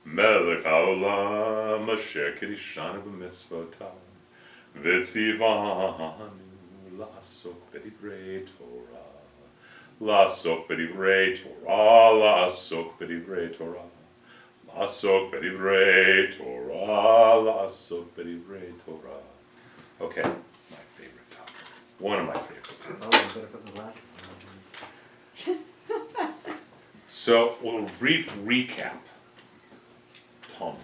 Melech haolam asher kirishanu b'mitzvotav v'tzivanu la'asok b'divrei Torah la'asok b'divrei Torah la'asok b'divrei Torah la'asok b'divrei Torah la'asok b'divrei Torah. Okay, my favorite topic. One of my favorite topics. Oh, you better put the last one. So, a brief recap. Talmud.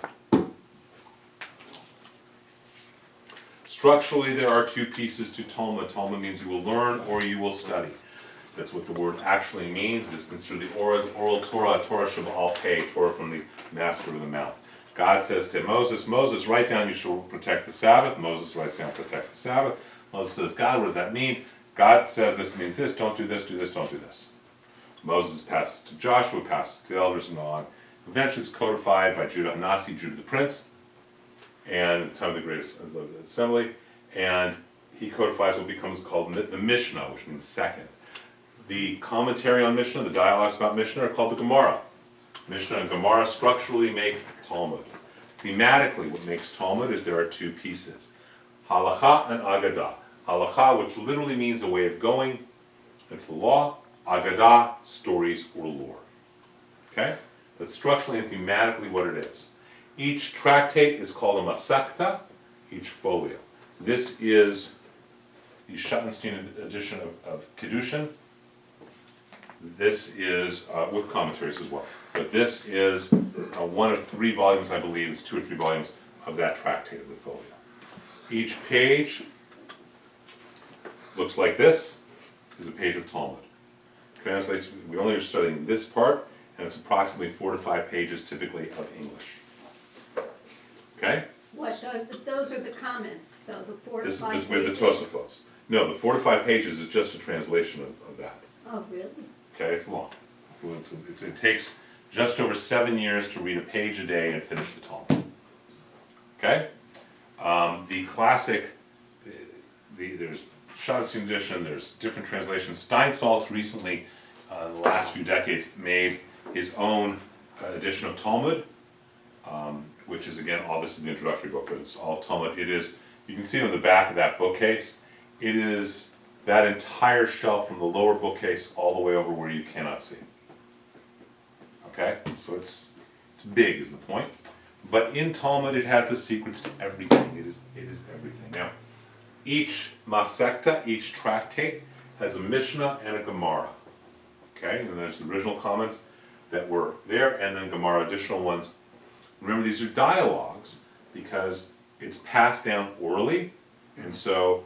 Structurally, there are two pieces to Talmud. Talmud means you will learn or you will study. That's what the word actually means. It is considered the oral Torah, Torah Shabbat Pei, Torah from the master of the mouth. God says to Moses, Moses, write down you shall protect the Sabbath. Moses writes down protect the Sabbath. Moses says, God, what does that mean? God says this means this, don't do this, don't do this. Moses passes to Joshua, passes to the elders, and on. Eventually it's codified by Judah Hanasi, Judah the Prince, and at the time of the Great Assembly, and he codifies what becomes called the Mishnah, which means second. The commentary on Mishnah, the dialogues about Mishnah, are called the Gemara. Mishnah and Gemara structurally make Talmud. Thematically, what makes Talmud is there are two pieces, Halakha and Agadah. Halakha, which literally means a way of going, it's the law. Agadah, stories or lore. Okay? That's structurally and thematically what it is. Each tractate is called a masakta, each folio. This is the Schottenstein edition of Kiddushin. This is, with commentaries as well. But this is one of 3 volumes, I believe, it's 2 or 3 volumes of that tractate of the folio. Each page looks like this, is a page of Talmud. Translates, we only are studying this part, and it's approximately 4 to 5 pages typically of English. Okay? What, those are the comments, though, the 4 to 5 This is pages? with the Tosafos. No, the 4 to 5 pages is just a translation of that. Oh, really? Okay, it's long. It takes just over 7 years to read a page a day and finish the Talmud. Okay? The classic, there's Schottenstein edition, there's different translations. Steinsaltz recently, in the last few decades, made his own edition of Talmud, which is again, all this is the introductory book, but it's all Talmud. It is, you can see on the back of that bookcase, it is that entire shelf from the lower bookcase all the way over where you cannot see. Okay, so it's big is the point. But in Talmud it has the secrets to everything. It is everything. Now, each Masechta, each tractate, has a Mishnah and a Gemara. Okay, and there's the original comments that were there, and then Gemara additional ones. Remember, these are dialogues because it's passed down orally, and so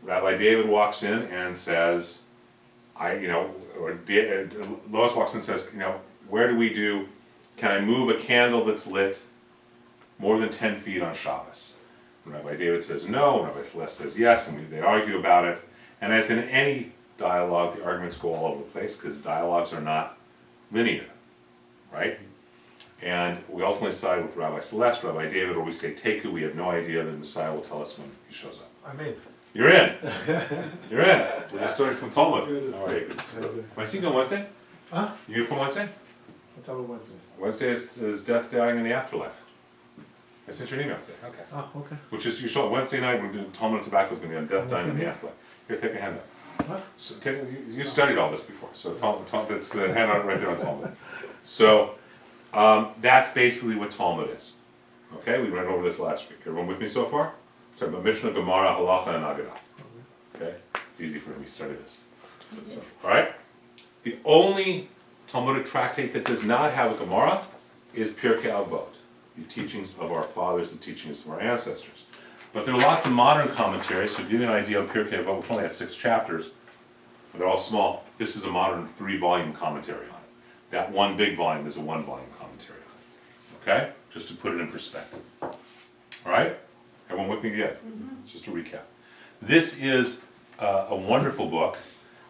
Rabbi David walks in and says, Lois walks in and says, where do we do, can I move a candle that's lit more than 10 feet on Shabbos? And Rabbi David says no, and Rabbi Celeste says yes, and they argue about it. And as in any dialogue, the arguments go all over the place because dialogues are not linear, right? And we ultimately side with Rabbi Celeste, Rabbi David, or we say Teku, we have no idea, the Messiah will tell us when he shows up. I'm in. You're in. You're in. We're just starting some Talmud. All right. Can I see you on Wednesday? Huh? You from Wednesday? What's up with Wednesday? Wednesday is death, dying, in the afterlife. I sent you an email today. Okay. Oh, okay. Which is, you saw Wednesday night, we're doing Talmud and Tobacco is going to be on death, dying, in the afterlife. Here, take a handout. What? So you studied all this before, so it's the handout right there on Talmud. So that's basically what Talmud is. Okay, we went over this last week. Everyone with me so far? Sorry, about Mishnah, Gemara, Halacha, and Agadah. Okay, it's easy for me to study this. So, all right. The only Talmudic tractate that does not have a Gemara is Pirkei Avot, the teachings of our fathers, the teachings of our ancestors. But there are lots of modern commentaries, so to give you an idea of Pirkei Avot, which only has 6 chapters, but they're all small. This is a modern 3-volume commentary on it. That one big volume is a 1-volume commentary on it. Okay? Just to put it in perspective. All right? Everyone with me yet? Mm-hmm. Just to recap. This is a wonderful book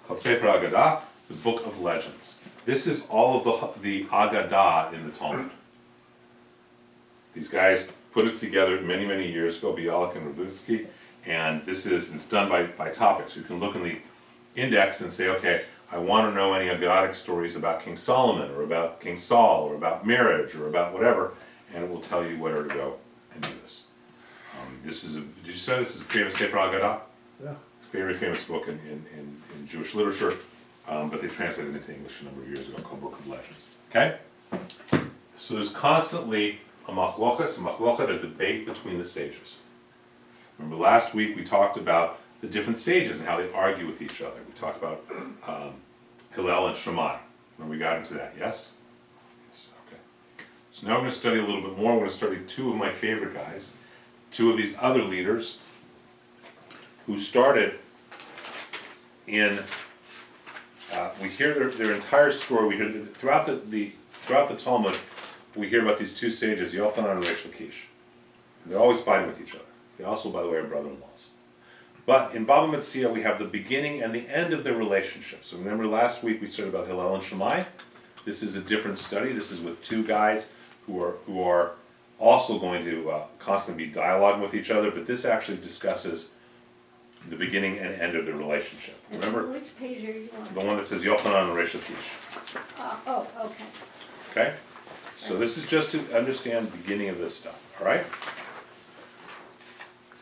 called Sefer Agadah, the Book of Legends. This is all of the Agadah in the Talmud. These guys put it together many, many years ago, Bialik and Rabutsky, and it's done by topics. You can look in the index and say, okay, I want to know any Aggadic stories about King Solomon, or about King Saul, or about marriage, or about whatever, and it will tell you where to go and do this. Did you say this is a famous Sefer Haggadah? Yeah. Very famous book in Jewish literature, but they translated it into English a number of years ago, called Book of Legends. Okay? So there's constantly a machlochet, a debate between the sages. Remember last week we talked about the different sages and how they argue with each other. We talked about Hillel and Shammai. When we got into that, yes? Yes, okay. So now we're going to study a little bit more. We're going to study two of my favorite guys, two of these other leaders who started in, we hear their entire story. We hear throughout the Talmud, we hear about these two sages, Yochanan and Reish Lakish. They're always fighting with each other. They also, by the way, are brother-in-laws. But in Baba Metzia, we have the beginning and the end of their relationship. So remember last week we studied about Hillel and Shammai. This is a different study. This is with two guys who are also going to constantly be dialoguing with each other, but this actually discusses the beginning and end of the relationship. Remember? Which page are you on? The one that says Yochanan and Reish Lakish. Oh, okay. Okay? So this is just to understand the beginning of this stuff, all right?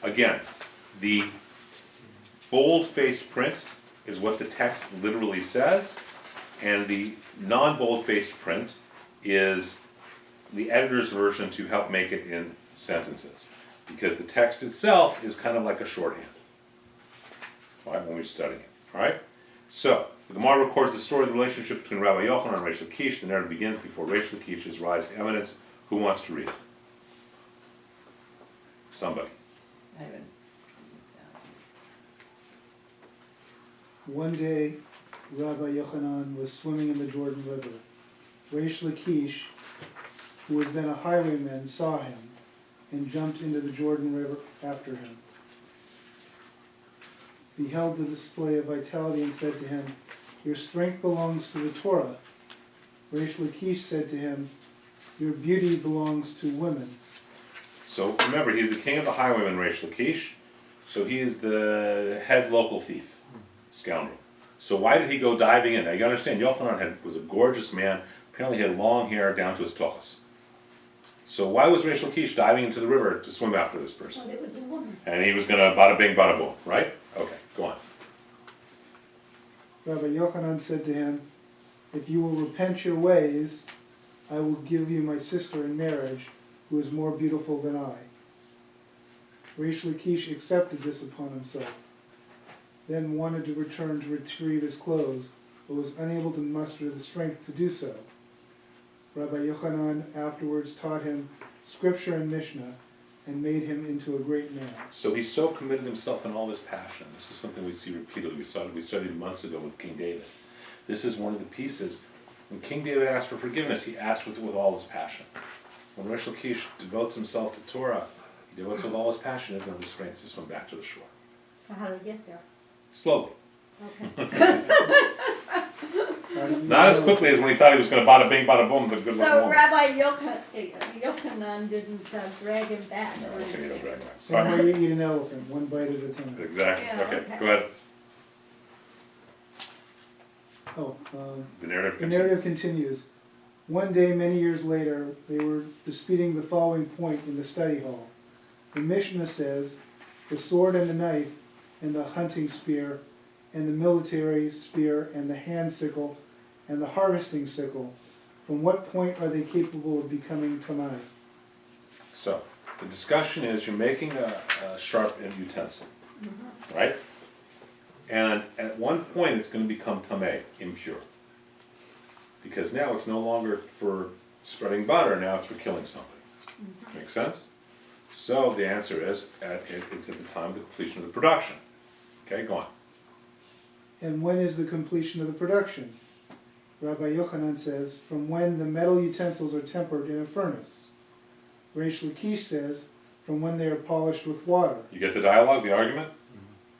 Again, the bold-faced print is what the text literally says, and the non-bold-faced print is the editor's version to help make it in sentences, because the text itself is kind of like a shorthand, all right, when we study it, all right? So, the Gemara records the story of the relationship between Rabbi Yochanan and Reish Lakish. The narrative begins before Reish Lakish's rise to eminence. Who wants to read it? Somebody. I haven't. One day, Rabbi Yochanan was swimming in the Jordan River. Reish Lakish, who was then a highwayman, saw him and jumped into the Jordan River after him. Beheld the display of vitality and said to him, "Your strength belongs to the Torah." Reish Lakish said to him, "Your beauty belongs to women." So remember, he's the king of the highwaymen, Reish Lakish. So he is the head local thief, scoundrel. So why did he go diving in? Now you understand, Yochanan was a gorgeous man. Apparently he had long hair down to his tochas. So why was Reish Lakish diving into the river to swim after this person? Well, it was a woman. And he was going to bada bing, bada boom, right? Okay, go on. Rabbi Yochanan said to him, "If you will repent your ways, I will give you my sister in marriage, who is more beautiful than I." Reish Lakish accepted this upon himself, then wanted to return to retrieve his clothes, but was unable to muster the strength to do so. Rabbi Yochanan afterwards taught him scripture and Mishnah, and made him into a great man. So he so committed himself in all his passion. This is something we see repeatedly. We studied months ago with King David. This is one of the pieces. When King David asked for forgiveness, he asked with all his passion. When Reish Lakish devotes himself to Torah, he devotes with all his passion. He doesn't have the strength to swim back to the shore. So how did he get there? Slowly. Okay. Not as quickly as when he thought he was going to bada bing, bada boom, but good luck. So won't. Rabbi Yochanan didn't drag him back. No, or okay, you don't anything. drag him out. Same way you eat an elephant, one bite at a time. Exactly. Yeah, Okay, okay. go ahead. Oh, The narrative the continues. narrative continues. One day, many years later, they were disputing the following point in the study hall. The Mishnah says, "The sword and the knife, and the hunting spear, and the military spear, and the hand sickle, and the harvesting sickle, from what point are they capable of becoming tamai?" So, the discussion is you're making a sharp utensil, right? And at one point it's going to become tamei, impure. Because now it's no longer for spreading butter, now it's for killing somebody. Make sense? So the answer is, it's at the time of the completion of the production. Okay, go on. And when is the completion of the production? Rabbi Yochanan says, from when the metal utensils are tempered in a furnace. Reish Lakish says, from when they are polished with water. You get the dialogue, the argument?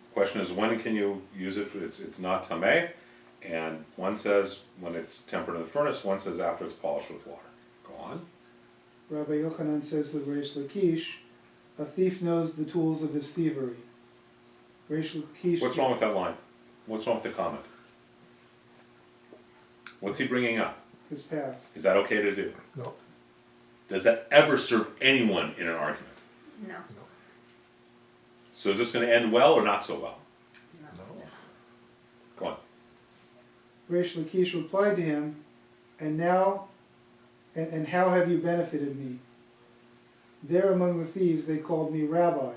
The question is, when can you use it? It's not tamei. And one says when it's tempered in the furnace, one says after it's polished with water. Go on. Rabbi Yochanan says to Reish Lakish, a thief knows the tools of his thievery. Reish Lakish... What's wrong with that line? What's wrong with the comment? What's he bringing up? his past. Is that okay to do? No. Does that ever serve anyone in an argument? No. So is this going to end well or not so well? Go on. Reish Lakish replied to him, and how have you benefited me? There among the thieves they called me Rabbi.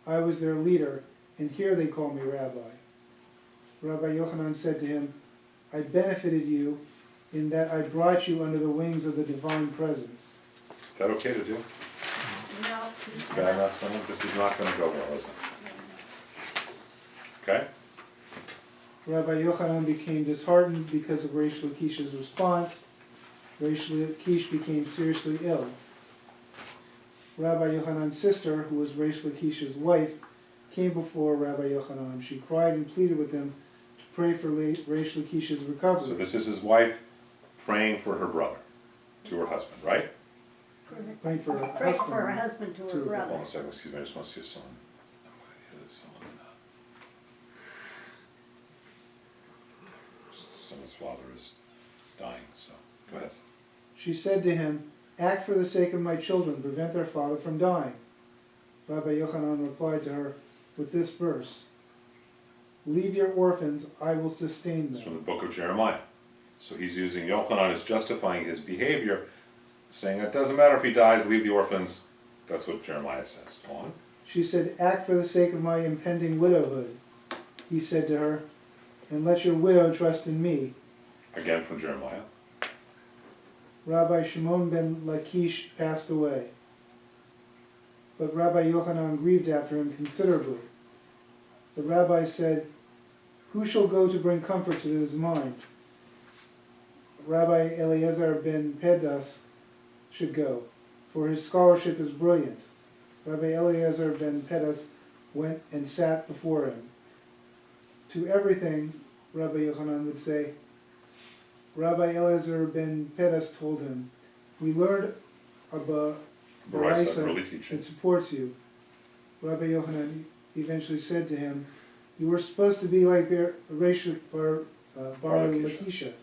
I was their leader, and here they call me Rabbi. Rabbi Yochanan said to him, I benefited you in that I brought you under the wings of the divine presence. Is that okay to do? No. It's bad enough, someone? This is not going to go well, is it? Okay? Rabbi Yochanan became disheartened because of Reish Lakish's response. Reish Lakish became seriously ill. Rabbi Yochanan's sister, who was Reish Lakish's wife, came before Rabbi Yochanan. She cried and pleaded with him to pray for Reish Lakish's recovery. So this is his wife praying for her brother to her husband, right? Praying for her Pray husband. for her husband to her To- Hold brother. on a second, excuse me, I just want to see if someone, someone's father is dying, so, go ahead. She said to him, act for the sake of my children, prevent their father from dying. Rabbi Yochanan replied to her with this verse, leave your orphans, I will sustain It's from them. the book of Jeremiah. So he's using Yochanan as justifying his behavior, saying it doesn't matter if he dies, leave the orphans. That's what Jeremiah says. Go on. She said, act for the sake of my impending widowhood. He said to her, and let your widow trust in me. Again from Jeremiah. Rabbi Shimon ben Lakish passed away. But Rabbi Yochanan grieved after him considerably. The rabbi said, who shall go to bring comfort to his mind? Rabbi Eliezer ben Pedas should go, for his scholarship is brilliant. Rabbi Eliezer ben Pedas went and sat before him. To everything, Rabbi Yochanan would say, Rabbi Eliezer ben Pedas told him, we learned about Barisa, really Barisa teaching. that supports you. Rabbi Yochanan eventually said to him, you were supposed to be like Bar Lakisha.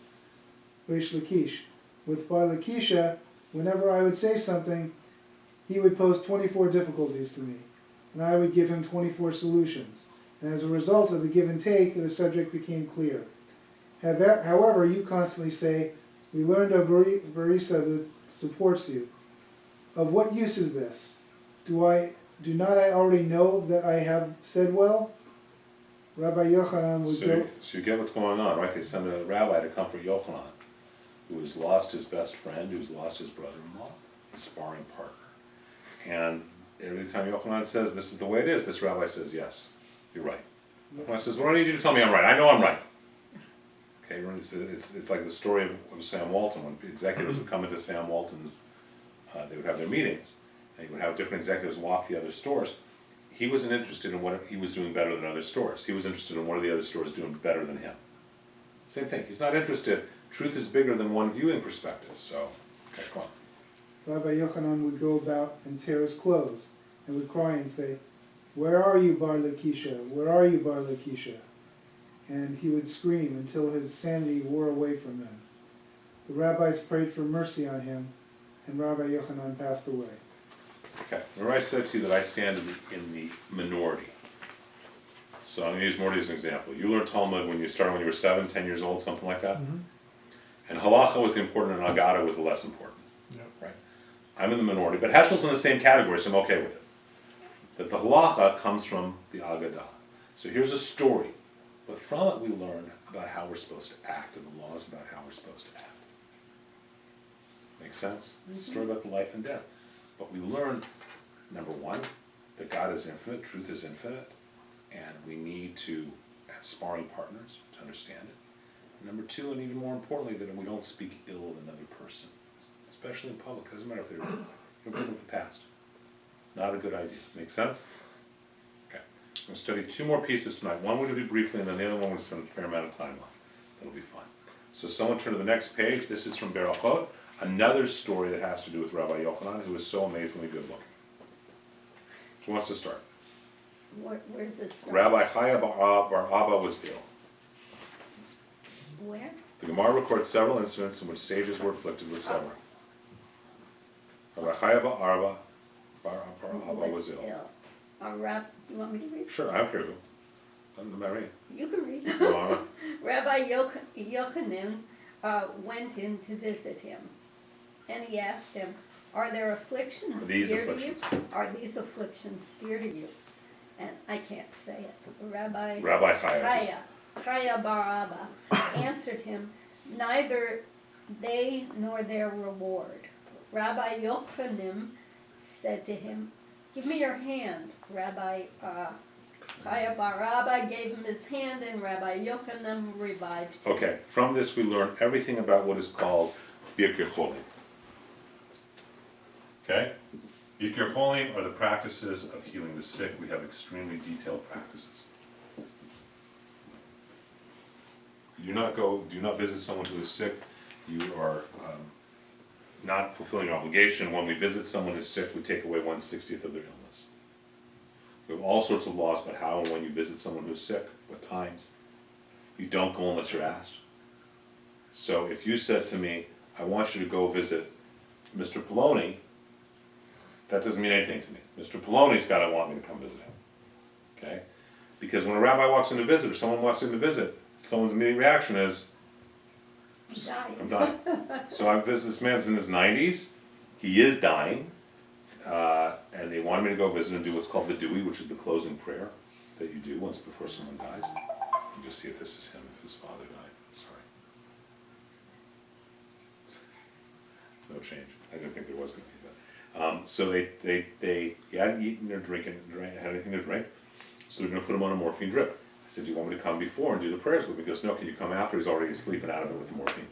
Reish Lakish. With Bar Lakisha, whenever I would say something, he would pose 24 difficulties to me, and I would give him 24 solutions. And as a result of the give and take, the subject became clear. However, you constantly say, we learned of Barisa that supports you. Of what use is this? Do not I already know that I have said well? Rabbi Yochanan would go... So you get what's going on, right? They send a rabbi to comfort Yochanan, who has lost his best friend, who's lost his brother-in-law, his sparring partner. And every time Yochanan says, this is the way it is, this rabbi says, yes, you're right. Yochanan says, well, I need you to tell me I'm right. I know I'm right. Okay, it's like the story of Sam Walton. When executives would come into Sam Walton's, they would have their meetings, and he would have different executives walk the other stores. He wasn't interested in what he was doing better than other stores. He was interested in what are the other stores doing better than him. Same thing. He's not interested. Truth is bigger than one viewing perspective. So, okay, come on. Rabbi Yochanan would go about and tear his clothes, and would cry and say, where are you, Bar Lakisha? Where are you, Bar Lakisha? And he would scream until his sanity wore away from him. The rabbis prayed for mercy on him, and Rabbi Yochanan passed away. Okay, remember I said to you that I stand in the minority. So I'm going to use Morty as an example. You learned Talmud when you started when you were 7, 10 years old, something like that? Mm-hmm. And halacha was the important and agada was the less important. Yeah. Right? I'm in the minority, but Heschel's in the same category, so I'm okay with it. But the halacha comes from the agada. So here's a story, but from it we learn about how we're supposed to act and the laws about how we're supposed to act. Make sense? It's a story about the life and death. But we learn, number one, that God is infinite, truth is infinite, and we need to have sparring partners to understand it. Number two, and even more importantly, that we don't speak ill of another person, especially in public. It doesn't matter if they're you don't bring them the past. Not a good idea. Make sense? Okay. I'm going to study 2 more pieces tonight. One we're going to do briefly, and then the other one we'll spend a fair amount of time on. That'll be fun. So someone turn to the next page. This is from Berachot, another story that has to do with Rabbi Yochanan, who is so amazingly good looking. Who wants to start? Where's this? Rabbi Chaya bar Abba was ill. Where? The Gemara records several incidents in which sages were afflicted with several. Rabbi Chaya bar Abba was ill. You want me to read? Sure, I'm here. I'm married. You can read. No, Rabbi Yochanan went in to visit him, and he asked him, "Are there afflictions Are these dear afflictions? to you? Are these afflictions dear to you?" And I can't say it. Rabbi Chaya. Chaya bar Abba answered him, "Neither they nor their reward." Rabbi Yochanan said to him, "Give me your hand." Rabbi Chaya bar Abba gave him his hand, and Rabbi Yochanan revived him. Okay, from this we learn everything about what is called Birkei Cholim. Okay? Birkei Cholim are the practices of healing the sick. We have extremely detailed practices. Do not visit someone who is sick. You are not fulfilling your obligation. When we visit someone who's sick, we take away 1/60th of their illness. We have all sorts of laws about how and when you visit someone who's sick, what times. You don't go unless you're asked. So if you said to me, I want you to go visit Mr. Poloni, that doesn't mean anything to me. Mr. Poloni's got to want me to come visit him. Okay? Because when a rabbi walks in to visit, or someone walks in to visit, someone's immediate reaction is, I'm dying. So I visit this man's in his 90s. He is dying. And they wanted me to go visit and do what's called the Dewey, which is the closing prayer that you do once before someone dies. And just see if this is him, if his father died. Sorry. No change. I didn't think there was going to be that. So he hadn't eaten or had anything to drink. So they're going to put him on a morphine drip. I said, do you want me to come before and do the prayers with me? He goes, no, can you come after? He's already asleep and out of it with the morphine.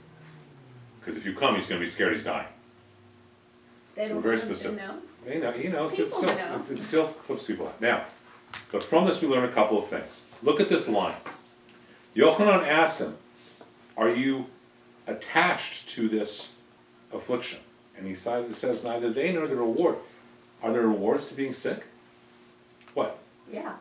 Because if you come, he's going to be scared he's dying. They So don't we're very want him to specific. know. He knows, but People know. it still flips people out. Now, but from this we learn a couple of things. Look at this line. Yochanan asked him, are you attached to this affliction? And he says, neither they nor the reward. Are there rewards to being sick? What? Yeah,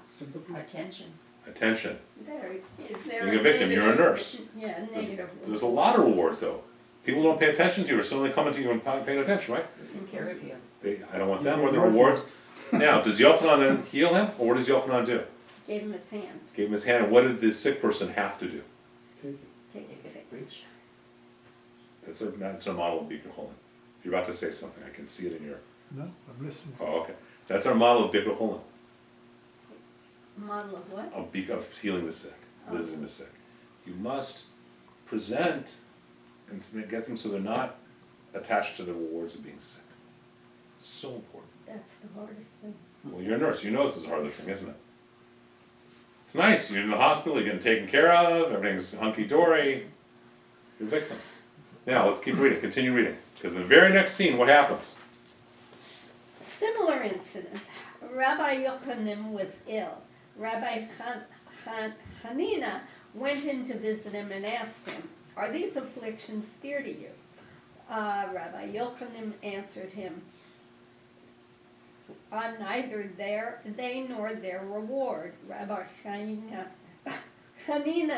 Attention. Attention. very. Being a victim, you're a nurse. Yeah, negative. There's a lot of rewards though. People don't pay attention to you, or suddenly coming to you and paying attention, right? Taking care of you. I don't want them or the rewards. Now, does Yochanan then heal him, or what does Yochanan do? Gave him his hand. Gave him his hand, and what did the sick person have to do? Take it. Take it. That's our model of Birkei Cholim. You're about to say something, I can see it in your, No, I'm listening. oh, okay. That's our model of Birkei Cholim, Model of what? of healing the sick, visiting the sick. You must present and get them so they're not attached to the rewards of being sick. It's so important. That's the hardest thing. Well, you're a nurse, you know this is the hardest thing, isn't it? It's nice, you're in the hospital, you're getting taken care of, everything's hunky-dory, you're a victim. Now, let's keep reading, continue reading, because in the very next scene, what happens? Similar incident. Rabbi Yochanan was ill. Rabbi Hanina went in to visit him and asked him, are these afflictions dear to you? Rabbi Yochanan answered him, neither they nor their reward. Rabbi Hanina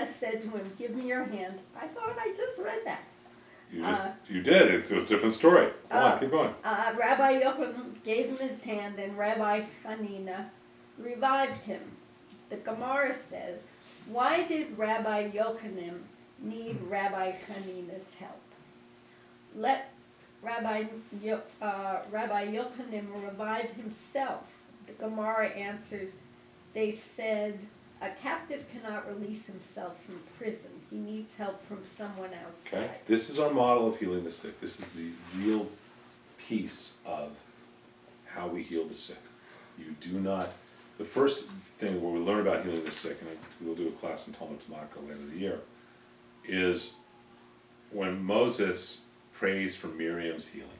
said to him, give me your hand. I thought I just read that. You did, it's a different story. Go on, keep going. Rabbi Yochanan gave him his hand, and Rabbi Hanina revived him. The Gemara says, why did Rabbi Yochanan need Rabbi Hanina's help? Let Rabbi Yochanan revive himself. The Gemara answers, they said, a captive cannot release himself from prison. He needs help from someone outside. Okay, this is our model of healing the sick. This is the real piece of how we heal the sick. You do not, the first thing where we learn about healing the sick, and we'll do a class in Talmud later in the year, is when Moses prays for Miriam's healing.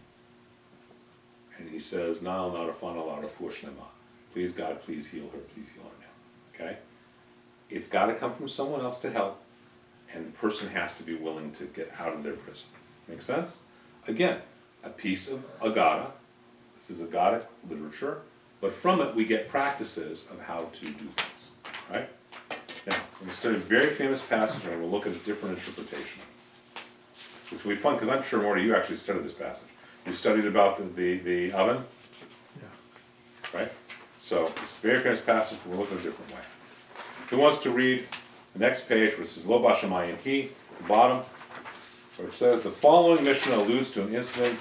And he says, Na'al na'arafan ala refuah shlema. Please God, please heal her now. Okay? It's got to come from someone else to help, and the person has to be willing to get out of their prison. Make sense? Again, a piece of Agada. This is Agadic literature, but from it we get practices of how to do things. Right? Now, we're going to study a very famous passage, and we'll look at a different interpretation, which will be fun, because I'm sure, Morty, you actually studied this passage. You studied about the oven? Yeah. Right? So, it's a very famous passage, but we're looking at a different way. Who wants to read the next page, where it says, Lo Bashamayim Hi, at the bottom, where it says, the following Mishnah alludes to an incident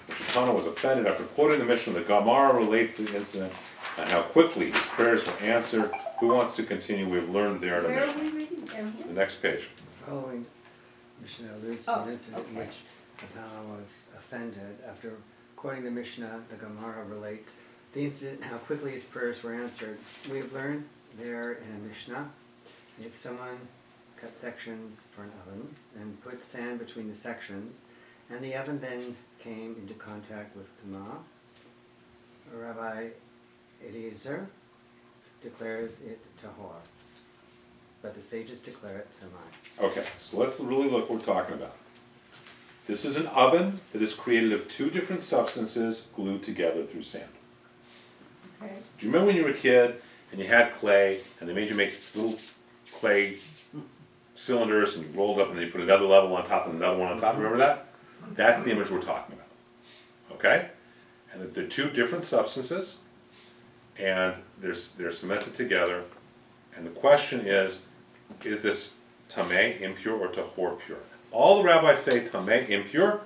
which Atana was offended after quoting the Mishnah. The Gemara relates the incident and how quickly his prayers were answered. Who wants to continue? We've learned there in the Where are Mishnah. we reading down The here? next page. Following Mishnah alludes to Oh, an incident in okay. which Atana was offended. After quoting the Mishnah, the Gemara relates the incident and how quickly his prayers were answered. We have learned there in a Mishnah, if someone cut sections for an oven and put sand between the sections, and the oven then came into contact with Tuma, Rabbi Eliezer declares it tahor, but the sages declare it tamai. Okay, so let's really look what we're talking about. This is an oven that is created of two different substances glued together through sand. Okay. Do you remember when you were a kid and you had clay and they made you make little clay cylinders and you rolled up and then you put another level on top and another one on top? Remember that? That's the image we're talking about. Okay? And that they're two different substances and they're cemented together. And the question is this tameh, impure, or tahor, pure? All the rabbis say tameh, impure.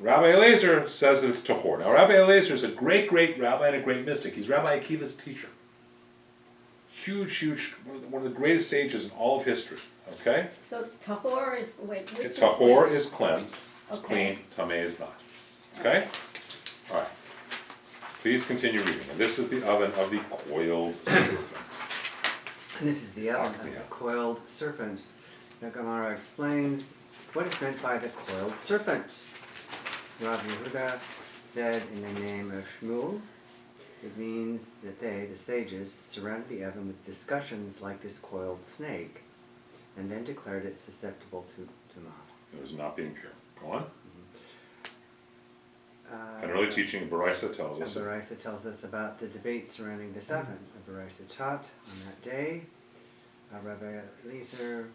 Rabbi Eliezer says that it's tahor. Now Rabbi Eliezer is a great, great rabbi and a great mystic. He's Rabbi Akiva's teacher. Huge, huge, one of the greatest sages in all of history. Okay? So tahor is, wait, which is Tahor which? is cleansed, it's Okay. clean, tameh is not. Okay? Alright. Please continue reading. And this is the oven of the coiled serpent. And this is the oven of Yeah. the coiled serpent. The Gemara explains what is meant by the coiled serpent. Rav Yehuda said in the name of Shmuel, it means that they, the sages, surrounded the oven with discussions like this coiled snake, and then declared it susceptible to Tumah. It was not being pure. Go on. An early teaching of Barisa tells us. Barisa tells us about the debate surrounding this oven. Barisa taught on that day, Rabbi Eliezer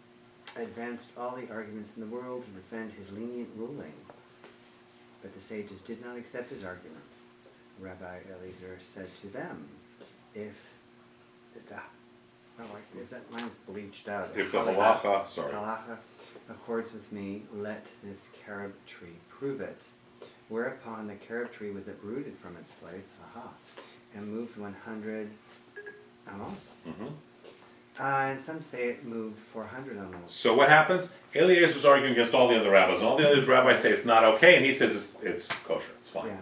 advanced all the arguments in the world to defend his lenient ruling. But the sages did not accept his arguments. Rabbi Eliezer said to them, if the, oh wait, is that mine's bleached out? If the halacha, Halacha accords with me, let this carob tree prove it. Whereupon the carob tree was uprooted from its place, and moved 100 amos. And some say it moved 400 amos. So what happens? Eliezer's arguing against all the other rabbis, and all the other rabbis say it's not okay, and he says it's kosher, it's fine. Yeah.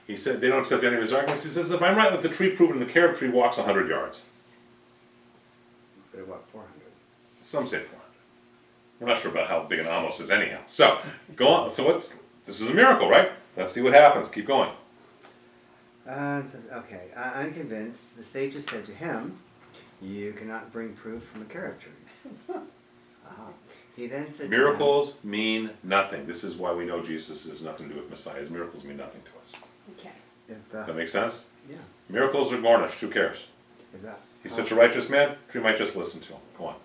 He said they don't accept any of his arguments. He says, if I'm right, let the tree prove it, and the carob tree walks 100 yards. But it what, 400? Some say 400. We're not sure about how big an amos is anyhow. So, go on. So this is a miracle, right? Let's see what happens. Keep going. Okay, unconvinced, the sages said to him, you cannot bring proof from a carob tree. He then said Miracles mean nothing. This is why we know Jesus has nothing to do with Messiah. His miracles mean nothing to us. Okay. to him, That makes sense? yeah, Miracles are garnished. Who cares? if the, He's such a righteous man, tree might just listen to him. Go on.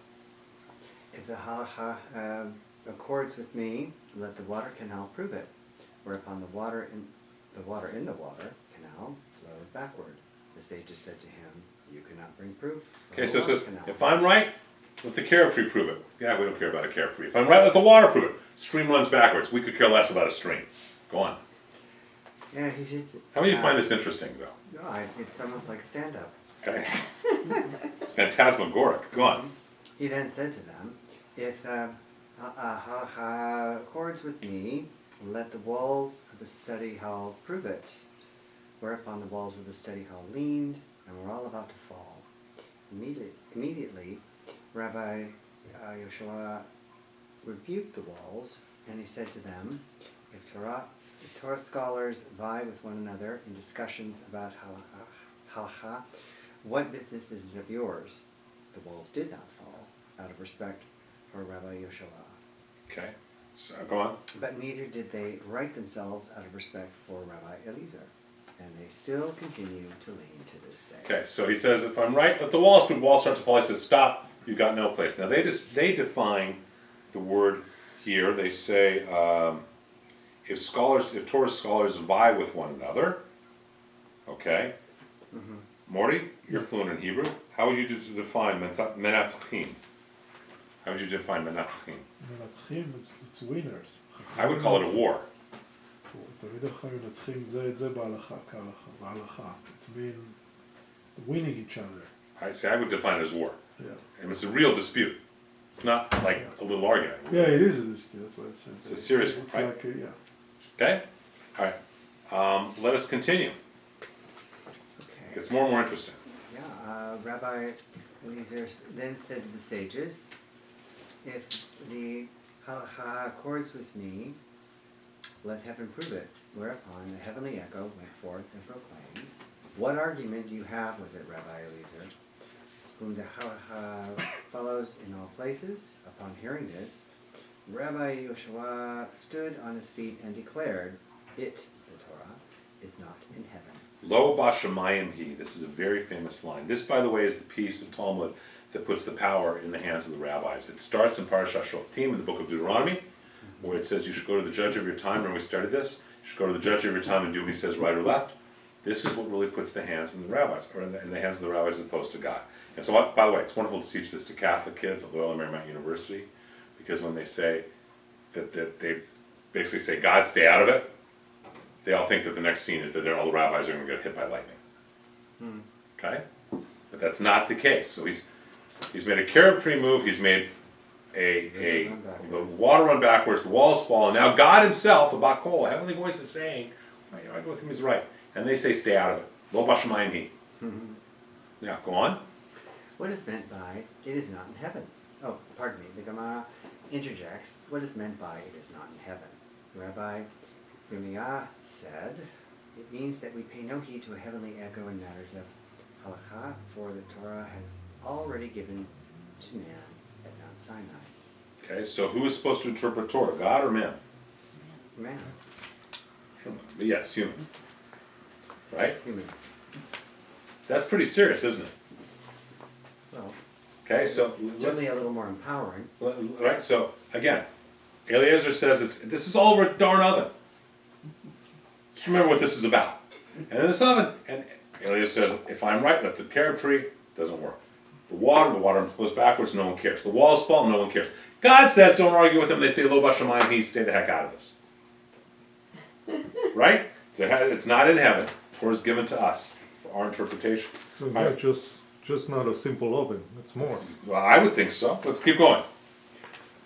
if the halacha accords with me, let the water canal prove it. Whereupon the water in the water canal flowed backward. The sages said to him, you cannot bring proof. from Okay, a so it water says, canal." if I'm right, let the carob tree prove it. Yeah, we don't care about a carob tree. If I'm right, let the water prove it. Stream runs backwards. We could care less about a stream. Go on. Yeah, he did. How many of you find this interesting, though? No, it's almost like stand-up. Okay. It's phantasmagoric. Go on. He then said to them, if halacha accords with me, let the walls of the study hall prove it. Whereupon the walls of the study hall leaned and were all about to fall. Immediately, Rabbi Yoshua rebuked the walls, and he said to them, if Torah scholars vie with one another in discussions about halacha, what business is it of yours? The walls did not fall, out of respect for Rabbi Yoshua. Okay. So go on. But neither did they right themselves out of respect for Rabbi Eliezer. And they still continue to lean to this day. Okay, so he says, if I'm right, let the walls prove. Walls start to fall. He says, stop. you've got no place. Now they define the word here. They say if Torah scholars vie with one another, okay. Morty, you're fluent in Hebrew. How would you define menatzchim? How would you define menatzchim? מנצחים, it's winners. I would call it a war. תמיד החיים מנצחים זה את זה בהלכה, בהלכה. It's being winning each other. I would define it as war. Yeah. And it's a real dispute. It's not like a little argument. Yeah, it is a dispute, that's what it says. It's a serious one, It's right? like, yeah. Okay? Alright. Let us continue. Okay. It gets more and more interesting. Yeah, Rabbi Eliezer then said to the sages, if the halacha accords with me, let heaven prove it. Whereupon the heavenly echo went forth and proclaimed, what argument do you have with it, Rabbi Eliezer, whom the halacha follows in all places? Upon hearing this, Rabbi Yoshua stood on his feet and declared, it, the Torah, is not in heaven. Lo bashamayim he. This is a very famous line. This, by the way, is the piece of Talmud that puts the power in the hands of the rabbis. It starts in Parashat Shoftim in the book of Deuteronomy, where it says you should go to the judge of your time. Remember we started this? You should go to the judge of your time and do what he says, right or left. This is what really puts the hands in the rabbis, or in the hands of the rabbis as opposed to God. And so, by the way, it's wonderful to teach this to Catholic kids at Loyola Marymount University, because when they say that they basically say, God, stay out of it, they all think that the next scene is that all the rabbis are going to get hit by lightning. Okay? But that's not the case. So he's made a cherub tree move, he's made the water run backwards, the walls fall, and now God himself, a Barclay, a heavenly voice is saying, I go with him, he's right. And they say, stay out of it. Lo bashamayim hi. Now, go on. What is meant by, it is not in heaven? Oh, pardon me, the Gemara interjects, what is meant by, it is not in heaven? Rabbi Yirmiyah said, it means that we pay no heed to a heavenly echo in matters of halakha, for the Torah has already given to man at Mount Sinai. Okay, so who is supposed to interpret Torah, God or man? Man, Yes, humans. Right? humans. That's pretty serious, isn't it? Well, Okay, so certainly a little more empowering. right. So again, Eliezer says this is all over a darn oven. Just remember what this is about. And in this oven, and Eliezer says, if I'm right, let the cherub tree doesn't work. The water goes backwards, no one cares. The walls fall, no one cares. God says, don't argue with him. They say, lo bashamayim he, stay the heck out of this. Right? It's not in heaven. Torah is given to us for our interpretation. So yeah, just not a simple oven, it's more. Well, I would think so. Let's keep going.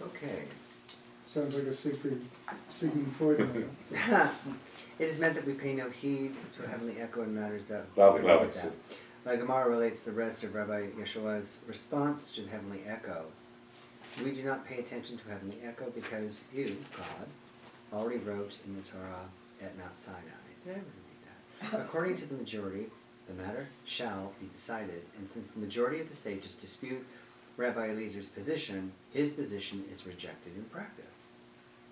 Okay. Sounds like a Sigmund Freud moment. It is meant that we pay no heed to a heavenly echo in matters of Loudly. Like Gemara relates the rest of Rabbi Yeshua's response to the heavenly echo. We do not pay attention to heavenly echo because you, God, already wrote in the Torah at Mount Sinai. Did I ever read that? According to the majority, the matter shall be decided, and since the majority of the sages dispute Rabbi Eliezer's position, his position is rejected in practice.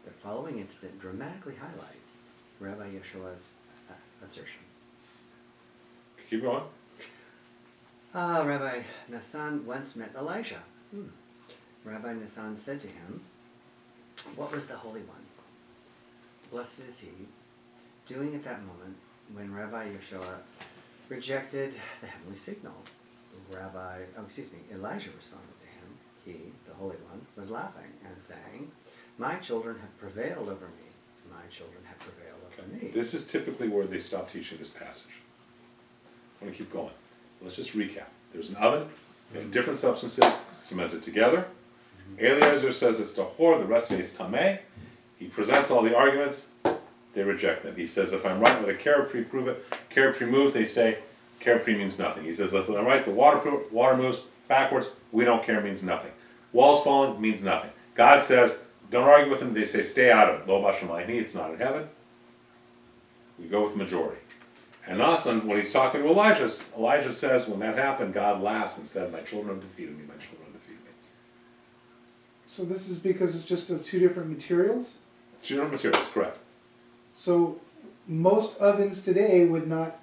The following incident dramatically highlights Rabbi Yeshua's assertion. Keep going. Rabbi Nassan once met Elijah. Rabbi Nassan said to him, what was the Holy One, blessed is he, doing at that moment when Rabbi Yeshua rejected the heavenly signal? Elijah responded to him. He, the Holy One, was laughing and saying, my children have prevailed over me. My children have prevailed over me. This is typically where they stop teaching this passage. I want to keep going. Let's just recap. There's an oven, you have different substances cemented together. Eliezer says it's tahor, the rest say it's tameh. He presents all the arguments, they reject them. He says, if I'm right, let a cherub tree prove it. Cherub tree moves, they say, cherub tree means nothing. He says, if I'm right, the water moves backwards, we don't care, means nothing. Walls falling means nothing. God says, don't argue with him, they say, stay out of it. Lo bashamayim, it's not in heaven. We go with the majority. And also, when he's talking to Elijah says, when that happened, God laughs and said, my children have defeated me, my children have defeated me. So this is because it's just of two different materials? Two different materials, correct. So most ovens today would not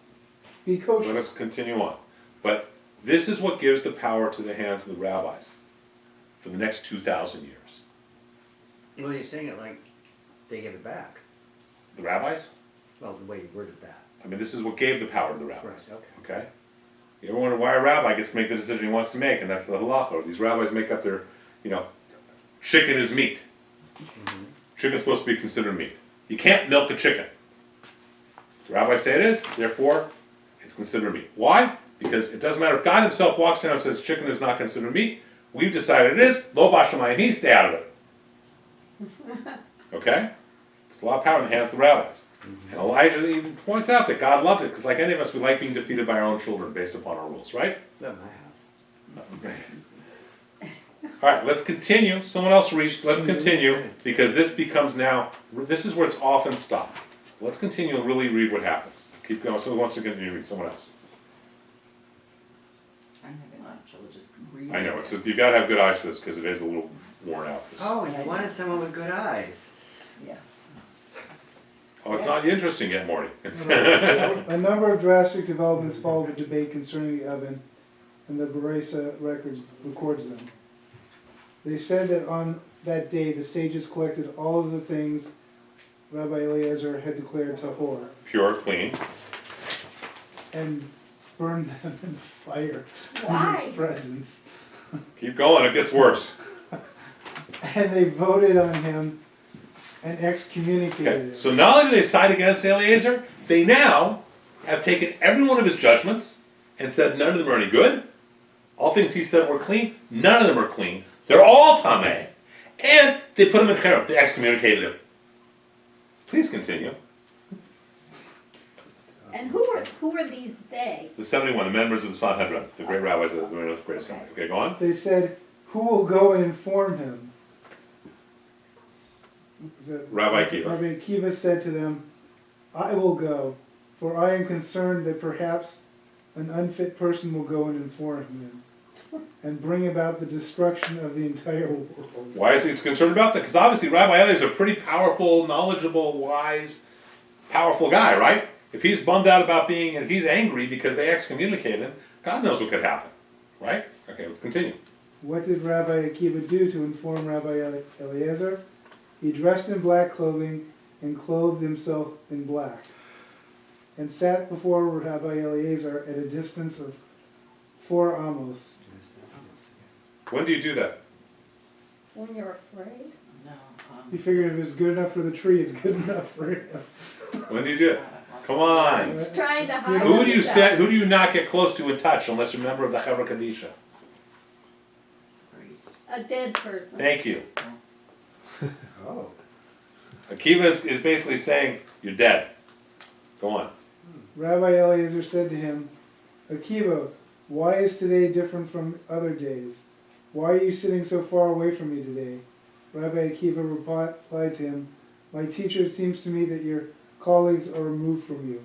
be kosher. Let us continue on. But this is what gives the power to the hands of the rabbis. for the next 2,000 years. Well, you're saying it like they give it back. The rabbis? Well, the way you worded that. I mean, this is what gave the power to the rabbis. Right, okay. Okay? You ever wonder why a rabbi gets to make the decision he wants to make, and that's the halacha. These rabbis make up their, chicken is meat. Chicken's supposed to be considered meat. You can't milk a chicken. The rabbis say it is, therefore, it's considered meat. Why? Because it doesn't matter if God himself walks down and says chicken is not considered meat. We've decided it is. Lo bashamayim, stay out of it. Okay? It's a lot of power in the hands of the rabbis. And Elijah even points out that God loved it, because like any of us, we like being defeated by our own children based upon our rules, right? Not my house. All right, let's continue. Someone else reached. Let's continue, because this becomes now, this is where it's often stopped. Let's continue and really read what happens. Keep going. Someone wants to continue to read. Someone else. I'm having lunch, so we'll just read. I know, it's just, you've got to have good eyes for this, because it is a little worn out. Oh, you wanted someone with good eyes. Yeah. Oh, it's not interesting yet, Morty. A number of drastic developments followed the debate concerning the oven, and the Beresa records them. They said that on that day the sages collected all of the things Rabbi Eliezer had declared tahor Pure, clean. and burned them in fire in Why? his presence. Keep going, it gets worse. And they voted on him and excommunicated Okay, him. so not only do they side against Eliezer, they now have taken every one of his judgments and said none of them are any good. All things he said were clean, none of them are clean. They're all tameh. And they put him in cherem, they excommunicated him. Please continue. And who are these they? The 71, the members of the Sanhedrin, the great rabbis of the Great Assembly. Okay, go on. They said, who will go and inform him? Is that- Rabbi Akiva. Rabbi Akiva said to them, I will go, for I am concerned that perhaps an unfit person will go and inform him and bring about the destruction of the entire world. Why is he concerned about that? Because obviously Rabbi Eliezer is a pretty powerful, knowledgeable, wise, powerful guy, right? If he's bummed out about if he's angry because they excommunicated him, God knows what could happen, right? Okay, let's continue. What did Rabbi Akiva do to inform Rabbi Eliezer? He dressed in black clothing and clothed himself in black, and sat before Rabbi Eliezer at a distance of 4 amos. When do you do that? When you're afraid? No, He figured if it's good enough for the tree, it's good enough for him. When do you do it? Come on. It's trying to hide Who do you himself. who do you not get close to and touch unless you're a member of the Chevra Kadisha? priest. A dead person. Thank you. Oh. Akiva is basically saying, you're dead. Go on. Rabbi Eliezer said to him, Akiva, why is today different from other days? Why are you sitting so far away from me today? Rabbi Akiva replied to him, my teacher, it seems to me that your colleagues are removed from you.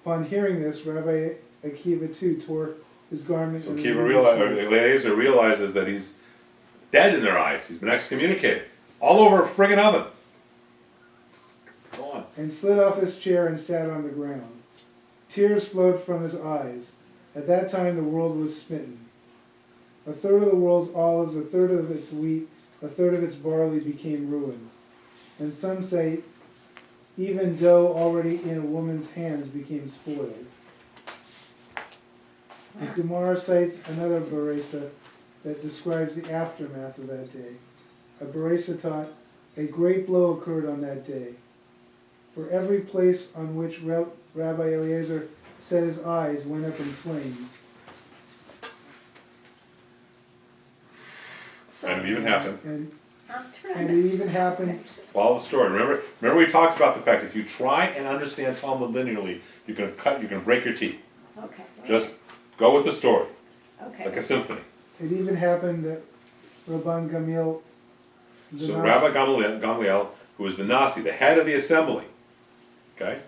Upon hearing this, Rabbi Akiva too tore his garment. So and Akiva removed his shoes. Eliezer realizes that he's dead in their eyes. He's been excommunicated. All over a friggin' oven. Go on. And slid off his chair and sat on the ground. Tears flowed from his eyes. At that time the world was smitten. A third of the world's olives, a third of its wheat, a third of its barley became ruined. And some say, even dough already in a woman's hands became spoiled. The Gemara cites another Beresa that describes the aftermath of that day. A Beresa taught, a great blow occurred on that day. For every place on which Rabbi Eliezer set his eyes went up in flames. So, And it even happened. And I'm trying and to. it even happened, Follow the story. Remember we talked about the fact if you try and understand Talmud linearly, you're gonna break your teeth. Okay. Just go with the story, Okay. like a symphony. it even happened that Rabban Gamliel, the So Nasi, Rabbi Gamliel, who is the Nasi, the head of the assembly, okay?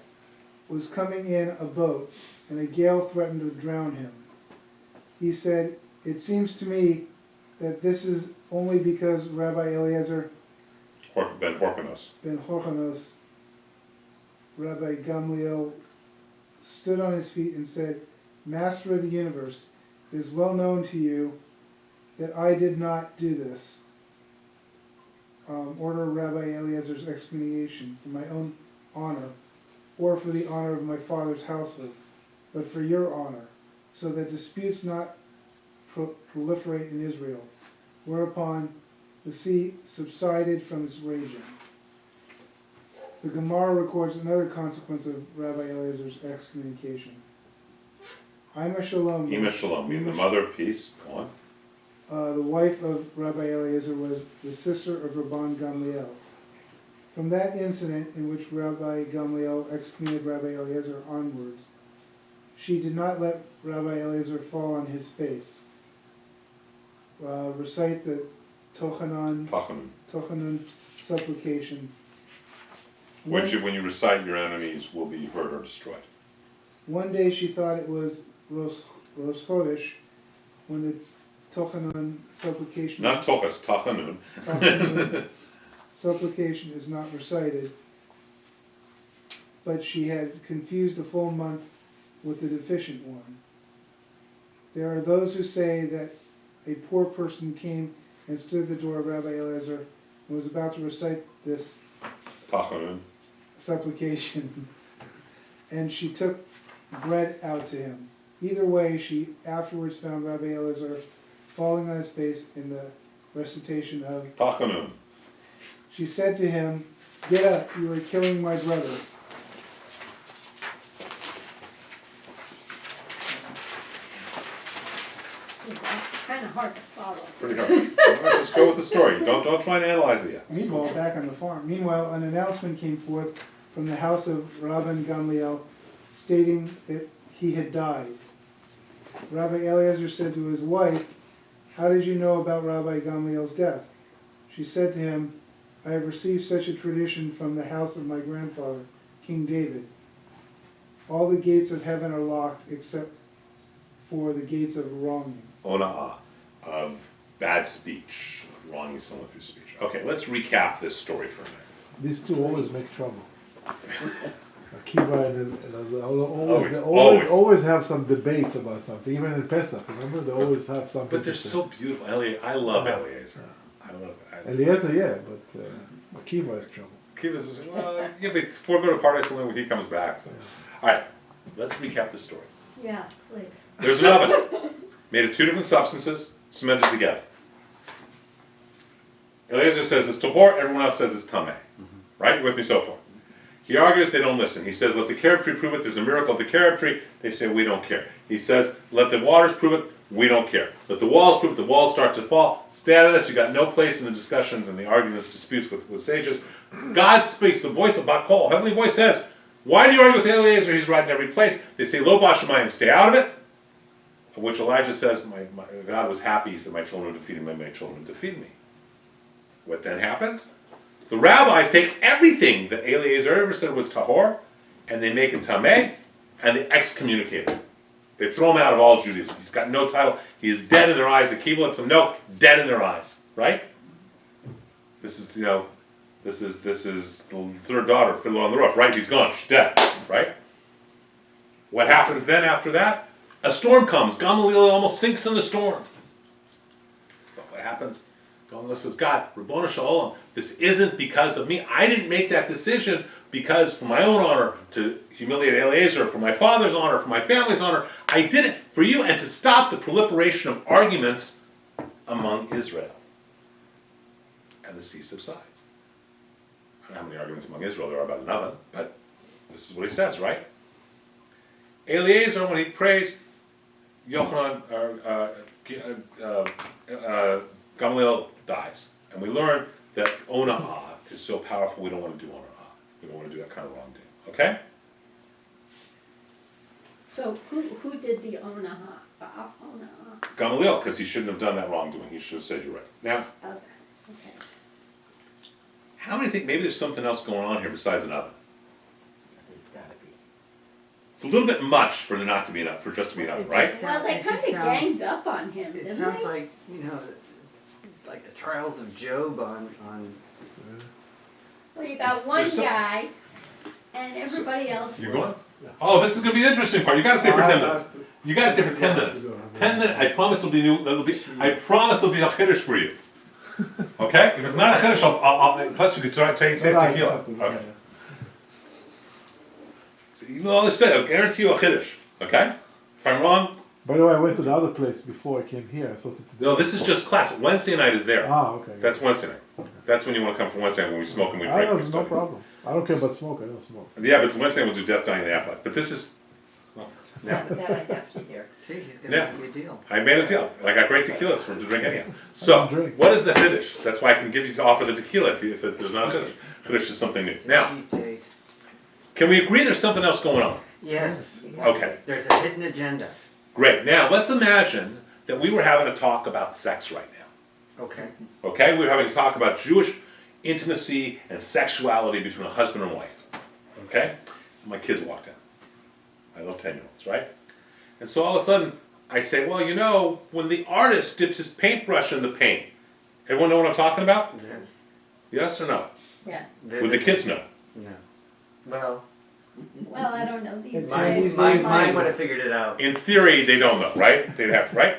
was coming in a boat, and a gale threatened to drown him. He said, it seems to me that this is only because Rabbi Eliezer Ben Horkonos. ben Horchanos, Rabbi Gamliel, stood on his feet and said, Master of the universe, it is well known to you that I did not do this. Order Rabbi Eliezer's excommunication for my own honor, or for the honor of my father's household, but for your honor, so that disputes not proliferate in Israel. Whereupon the sea subsided from its raging. The Gemara records another consequence of Rabbi Eliezer's excommunication. Ima Shalom. Ima Shalom, meaning the mother of peace. Go on. The wife of Rabbi Eliezer was the sister of Rabban Gamliel. From that incident in which Rabbi Gamliel excommunicated Rabbi Eliezer onwards, she did not let Rabbi Eliezer fall on his face. Recite the Tochanan supplication. When you recite, your enemies will be hurt or destroyed. One day she thought it was Rosh Chodesh, when the Tochanan supplication... Not Tochas, Tachanun. Tachanun supplication is not recited, but she had confused a full month with the deficient one. There are those who say that a poor person came and stood at the door of Rabbi Eliezer and was about to recite this Tachanun. supplication, and she took bread out to him. Either way, she afterwards found Rabbi Eliezer falling on his face in the recitation of Tachanun. She said to him, "Get up, you are killing my brother." It's kind of hard to follow. Pretty hard. All right, just go with the story. Don't try and analyze it yet. Meanwhile, back on the farm. Meanwhile, an announcement came forth from the house of Rabban Gamliel stating that he had died. Rabbi Eliezer said to his wife, "How did you know about Rabbi Gamliel's death?" She said to him, "I have received such a tradition from the house of my grandfather, King David. All the gates of heaven are locked except for the gates of wronging." Ona'ah, of bad speech, of wronging someone through speech. Okay, let's recap this story for a minute. These two always make trouble. Akiva and Elazar Always. always have some debates about something. Even in Pesach, remember, they always have something. But they're to say. so beautiful. I love Eliezer. I love Eliezer, yeah, but Akiva is trouble. Kiva's just, well, yeah, but before go to paradise only when he comes back. So. All right, let's recap the story. Yeah, please. There's an oven made of two different substances cemented together. Eliezer says it's tahor, everyone else says it's tameh. Right? You with me so far? He argues, they don't listen. He says, let the carob tree prove it. There's a miracle of the carob tree. They say, we don't care. He says, let the waters prove it. We don't care. Let the walls prove it. The walls start to fall. Stay out of this. You got no place in the discussions and the arguments, disputes with sages. God speaks. The voice of Barclay, heavenly voice says, why do you argue with Eliezer? He's right in every place. They say, lo bashamayim, stay out of it. Of which Elijah says, my God was happy. He said, my children defeated me. My children defeated me. What then happens? The rabbis take everything that Eliezer ever said was tahor, and they make it tameh, and they excommunicate him. They throw him out of all Judaism. He's got no title. He is dead in their eyes. The Akiva lets them know, dead in their eyes. Right? This is the third daughter, Fiddler on the Roof. Right? He's gone. She's dead. Right? What happens then after that? A storm comes. Gamaliel almost sinks in the storm. But what happens? Gamaliel says, God, Rabbona Shalom, this isn't because of me. I didn't make that decision because for my own honor, to humiliate Eliezer, for my father's honor, for my family's honor. I did it for you and to stop the proliferation of arguments among Israel. And the sea subsides. I don't know how many arguments among Israel there are about an oven, but this is what he says, right? Eliezer, when he prays, Gamaliel dies. And we learn that Ona'ah is so powerful we don't want to do Ona'ah. We don't want to do that kind of wrongdoing. Okay? So who did the Ona'ah? Gamaliel, because he shouldn't have done that wrongdoing. He should have said you're right. Now, Okay. how many think maybe there's something else going on here besides an oven? There's gotta be. It's a little bit much for there not to be an oven, for just to be an oven, It right? just Well, they It kind just of sounds- ganged up on him, It didn't sounds they? like, like the trials of Job on Well, you got one There's some- guy, and everybody else. You going? Oh, this is going to be the interesting part. You got to stay for 10 minutes. You guys here for 10 minutes. 10 minutes. I promise there'll be new. I promise there'll be a chiddush for you. Okay? If it's not a chiddush, I'll plus you could try taste tequila. Okay. So even though they said, I'll guarantee you a chiddush. Okay? If I'm wrong, By the way, I went to the other place before I came here. I thought it's no. This is just class. Wednesday night is there. Ah, okay. That's Wednesday night. That's when you want to come for Wednesday night when we smoke and we drink. I and no stuff. problem. I don't care about smoke. I don't smoke. Yeah, but Wednesday we'll do Death, Dying, and the Afterlife. But this is. Now, That I have to hear. Gee, he's Yeah. gonna make you a deal. I made a deal. I got great tequilas for him to drink anyhow. I So, don't drink. what is the chiddush? That's why I can give you to offer the tequila if there's not a chiddush. Chiddush is something new. It's a Now, cheap date. can we agree there's something else going on? Yes, Okay, there's a hidden agenda. great. Now, let's imagine that we were having a talk about sex right now. Okay. Okay, we were having a talk about Jewish intimacy and sexuality between a husband and wife. Okay, my kids walked in. I love 10-year-olds, right? And so all of a sudden, I say, well, you know, when the artist dips his paintbrush in the paint, everyone know what I'm talking about? Yes. Yes or no? Yeah, Would the kids know? No. Well, well, I don't know, these It's mine, days. mine, Mine. mine would have figured it out. In theory, they don't know, right? They'd have to, right?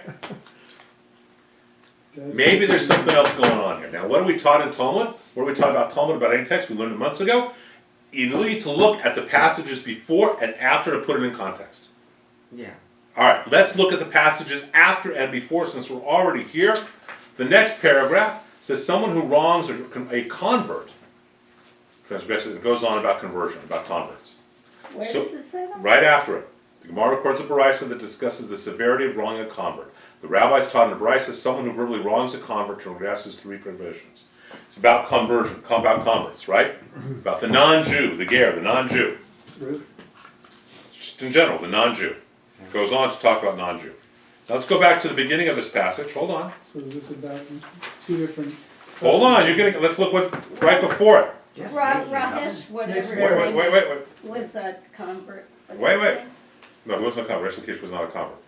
Maybe there's something else going on here. Now, what are we taught in Talmud? What are we taught about Talmud, about any text? We learned it months ago. You need to look at the passages before and after to put it in context. Yeah. All right, let's look at the passages after and before since we're already here. The next paragraph says someone who wrongs a convert. It goes on about conversion, about converts. Where So- does it say that? Right after it, the Gemara records a Baraisa that discusses the severity of wronging a convert. The rabbis taught in the Baraisa someone who verbally wrongs a convert transgresses 3 prohibitions. It's about conversion, about converts, right? About the non-Jew, the ger, the non-Jew. Ruth? Just in general, the non-Jew. It goes on to talk about non-Jew. Now let's go back to the beginning of this passage. Hold on. So is this about 2 different? Hold on. Let's look what's right before it. Yeah. Rahesh, whatever his Wait, name Wait. was a convert. What's Wait, his wait. name? No, he wasn't a convert. Resh Lakish was not a convert.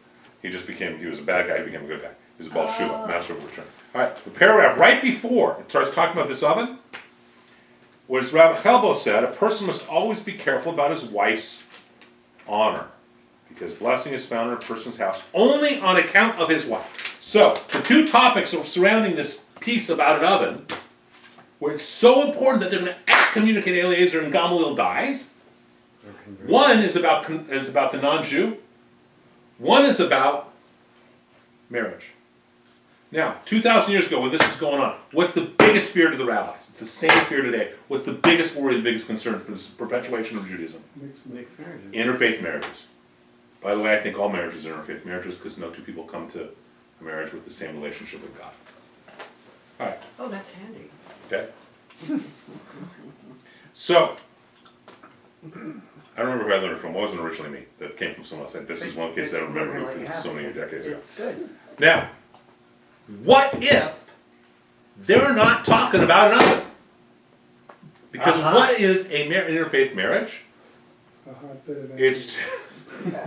He was a bad guy. He became a good guy. He was a Baal Shua, master of return. All right, the paragraph right before it starts talking about this oven, where Rabbi Helbo said, a person must always be careful about his wife's honor, because blessing is found in a person's house only on account of his wife. So, the 2 topics are surrounding this piece about an oven, where it's so important that they're going to excommunicate Eliezer and Gamaliel dies. One is about the non-Jew. One is about marriage. Now, 2,000 years ago, when this was going on, what's the biggest fear to the rabbis? It's the same fear today. What's the biggest worry, the biggest concern for this perpetuation of Judaism? Mixed marriages. Interfaith marriages. By the way, I think all marriages are interfaith marriages because no 2 people come to a marriage with the same relationship with God. All right, Oh, that's handy. okay? So, I remember who I learned it from. It wasn't originally me. That came from someone else. This is one of the cases I remember We're gonna let because you it's so have it, many because decades ago. It's good. Now, what if they're not talking about an oven? Because what is an interfaith marriage? A hotbed of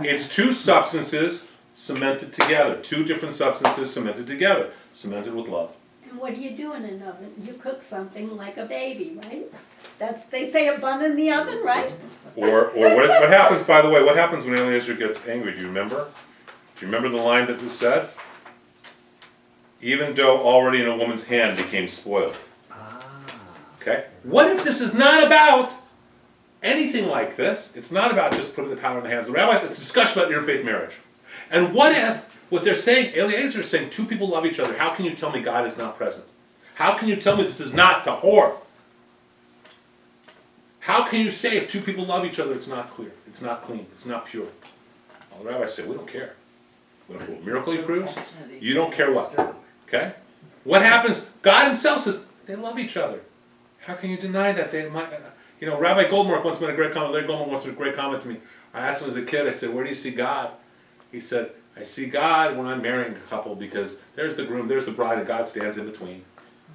It's 2 substances cemented together. 2 different substances cemented together. Cemented with love. And what do you do in an oven? You cook something like a baby, right? They say a bun in the oven, right? Or what happens, by the way, what happens when Eliezer gets angry? Do you remember? Do you remember the line that is said? Even dough already in a woman's hand became spoiled. Ah. Okay? What if this is not about anything like this? It's not about just putting the power in the hands of the rabbis. It's a discussion about interfaith marriage. And what if what they're saying, Eliezer is saying 2 people love each other. How can you tell me God is not present? How can you tell me this is not tahor? How can you say if 2 people love each other, it's not clear, it's not clean, it's not pure? Well, the rabbis say, we don't care. We don't care what miracle he proves. You don't care what. Okay? What happens? God himself says, they love each other. How can you deny that? They might, Rabbi Goldmark once made a great comment. Larry Goldmark once made a great comment to me. I asked him as a kid, I said, where do you see God? He said, I see God when I'm marrying a couple because there's the groom, there's the bride, and God stands in between.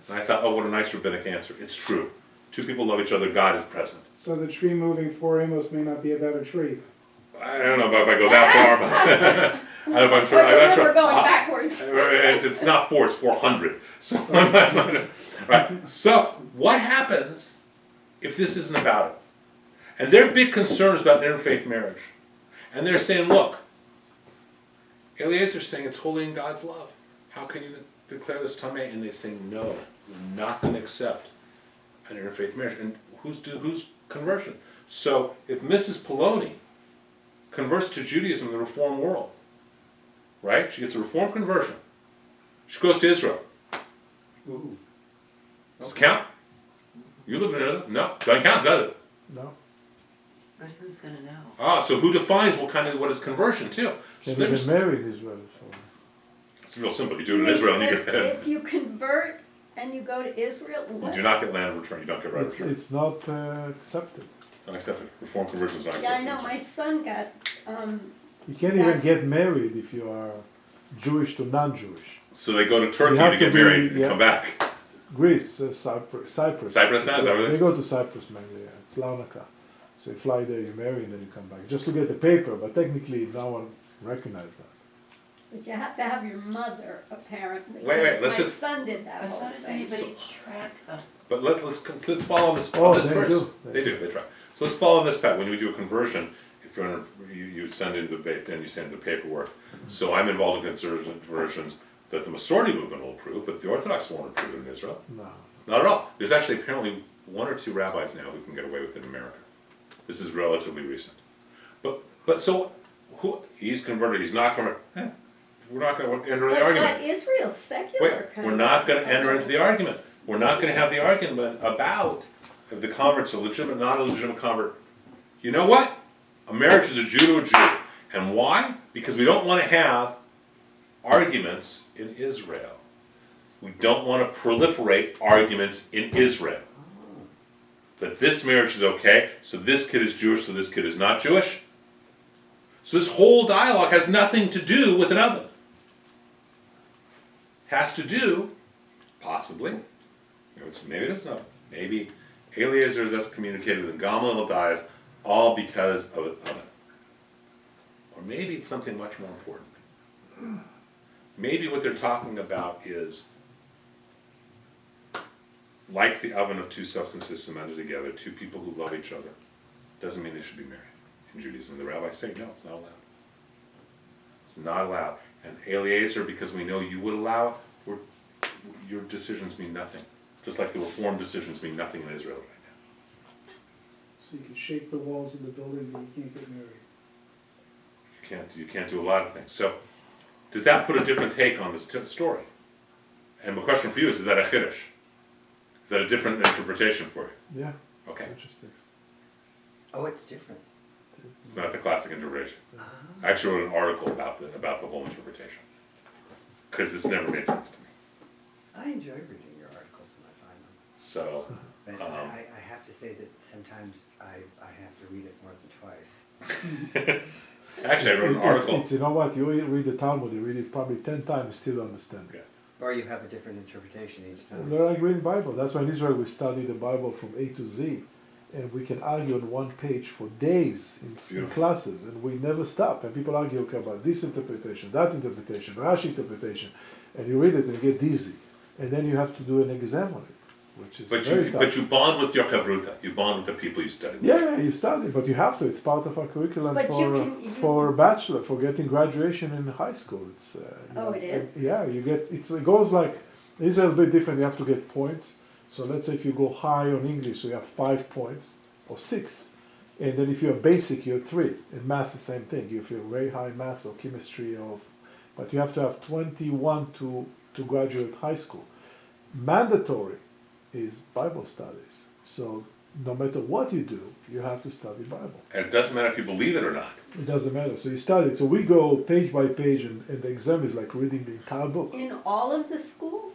And I thought, oh, what a nice rabbinic answer. It's true. 2 people love each other, God is present. So the tree moving 4 amos may not be a better tree. I don't know if I go that far, but I don't know if I'm sure. I'm not sure. We're going backwards. It's not 4, it's 400. So, right. So, what happens if this isn't about it? And their big concern is about interfaith marriage. And they're saying, look, Eliezer's saying it's holy in God's love. How can you declare this tameh? And they say, no, we're not going to accept an interfaith marriage. And who's conversion? So if Mrs. Poloni converts to Judaism in the Reform world, right? She gets a Reform conversion. She goes to Israel. Ooh. Does it count? You live in Israel? No, doesn't count, does it? No. But who's gonna know? Ah, so who defines what is conversion too? So Can even there's, marry in Israel. So. it's real simple. You do it in Israel and you If you convert and you go to Israel, You what? do not get land of return. You don't get right of return. It's not accepted. It's not accepted. Reform conversion is not Yeah, accepted. I know, my son got, You can't even get married if you are Jewish to non-Jewish. So they go to Turkey You have to get to be- married and yeah. come back. Greece, Cyprus. Cyprus now, is that what it They is? go to Cyprus mainly, yeah. It's Larnaca. So you fly there, you marry, and then you come back. Just to get the paper, but technically no one recognized that. but you have to have your mother, apparently. Wait, because let's my just- son did that But whole how does thing. anybody track them? But let's follow this Oh, on this they verse. do. They try. So let's follow this path. When we do a conversion, if you're you send in then you send the paperwork. So I'm involved in conversions that the Masorti movement will approve, but the Orthodox won't approve it in Israel. No. Not at all. There's actually apparently 1 or 2 rabbis now who can get away with it in America. This is relatively recent. But so he's converted, he's not converted. We're not going to enter the argument. But Israel's secular Wait, kind we're of. not going to enter into the argument. We're not going to have the argument about if the convert's a legitimate, not a legitimate convert. You know what? A marriage is a Jew to a Jew. And why? Because we don't want to have arguments in Israel. We don't want to proliferate arguments in Israel. That this marriage is okay, so this kid is Jewish, so this kid is not Jewish. So this whole dialogue has nothing to do with an oven. Has to do, possibly, maybe it is not. Maybe Eliezer is excommunicated and Gamaliel dies, all because of an oven. Or maybe it's something much more important. Maybe what they're talking about is, like the oven of 2 substances cemented together, 2 people who love each other, doesn't mean they should be married. In Judaism, the rabbis say, no, it's not allowed. It's not allowed. And Eliezer, because we know you would allow it, your decisions mean nothing. Just like the Reform decisions mean nothing in Israel right now. So you can shake the walls of the building, but you can't get married. You can't do a lot of things. So, does that put a different take on this story? And the question for you is that a chiddush? Is that a different interpretation for you? Yeah. Okay. Interesting. Oh, it's different. It's not the classic interpretation. Ah. I actually wrote an article about the whole interpretation. Because this never made sense to me. I enjoy reading your articles when I find them. So, But I have to say that sometimes I have to read it more than twice. actually I wrote an article. It's, you know what, you read the Talmud, you read it probably 10 times, still don't understand. Yeah. Or you have a different interpretation each time. They're like reading Bible. That's why in Israel we study the Bible from A to Z. And we can argue on one page for days in Beautiful. classes, and we never stop. And people argue okay, about this interpretation, that interpretation, Rashi interpretation, and you read it and you get dizzy. And then you have to do an exam on it, which is very tough. But you bond with your kavruta. You bond with the people you study with. Yeah, you study, but you have to. It's part of our curriculum But for bachelor, for getting graduation in high school. It's It is? Yeah, you get. It goes like Israel a bit different. You have to get points. So let's say if you go high on English, so you have 5 points or 6, and then if you're basic, you're 3. In math, the same thing. If you're very high in math or chemistry, but you have to have 21 to graduate high school. Mandatory is Bible studies. So no matter what you do, you have to study Bible. And it doesn't matter if you believe it or not. It doesn't matter. So you study it. So we go page by page, and the exam is like reading the entire book. In all of the schools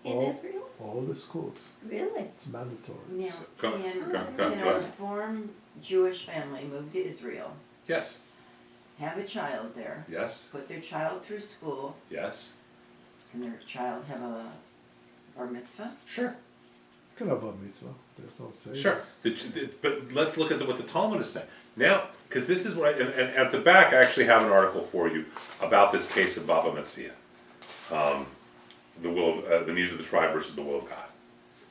in All- Israel? All the schools. Really? It's mandatory. Now, So, go- can go, a Russ. Reform Jewish family move to Israel, Yes. have a child there, Yes. put their child through school, Yes. can their child have a bar mitzvah? Sure. You can have a mitzvah. There's no say. Sure. But let's look at what the Talmud is saying. Now, because this is what and at the back I actually have an article for you about this case of Baba Metzia. The will of the needs of the tribe versus the will of God.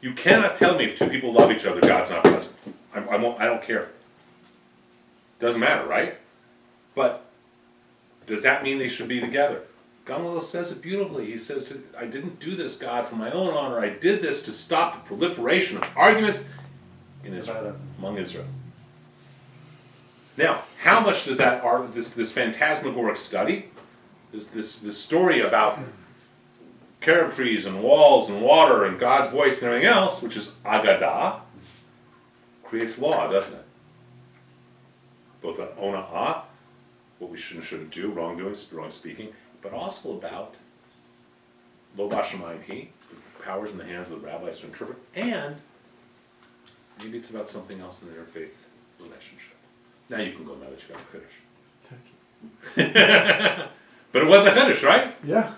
You cannot tell me if 2 people love each other, God's not present. I don't care. Doesn't matter, right? But does that mean they should be together? Gamaliel says it beautifully. He says, I didn't do this, God, for my own honor. I did this to stop the proliferation of arguments in Israel, among Israel. Now, how much does that this phantasmagoric study, this story about carob trees and walls and water and God's voice and everything else, which is Agadah, creates law, doesn't it? Both ona'ah, what we should and shouldn't do, wrongdoing, wrong speaking, but also about lo bashamayim he, the powers in the hands of the rabbis to interpret, and maybe it's about something else in the interfaith relationship. Now you can go now that you got to finish. Thank you. But it was a finish, right? Yeah.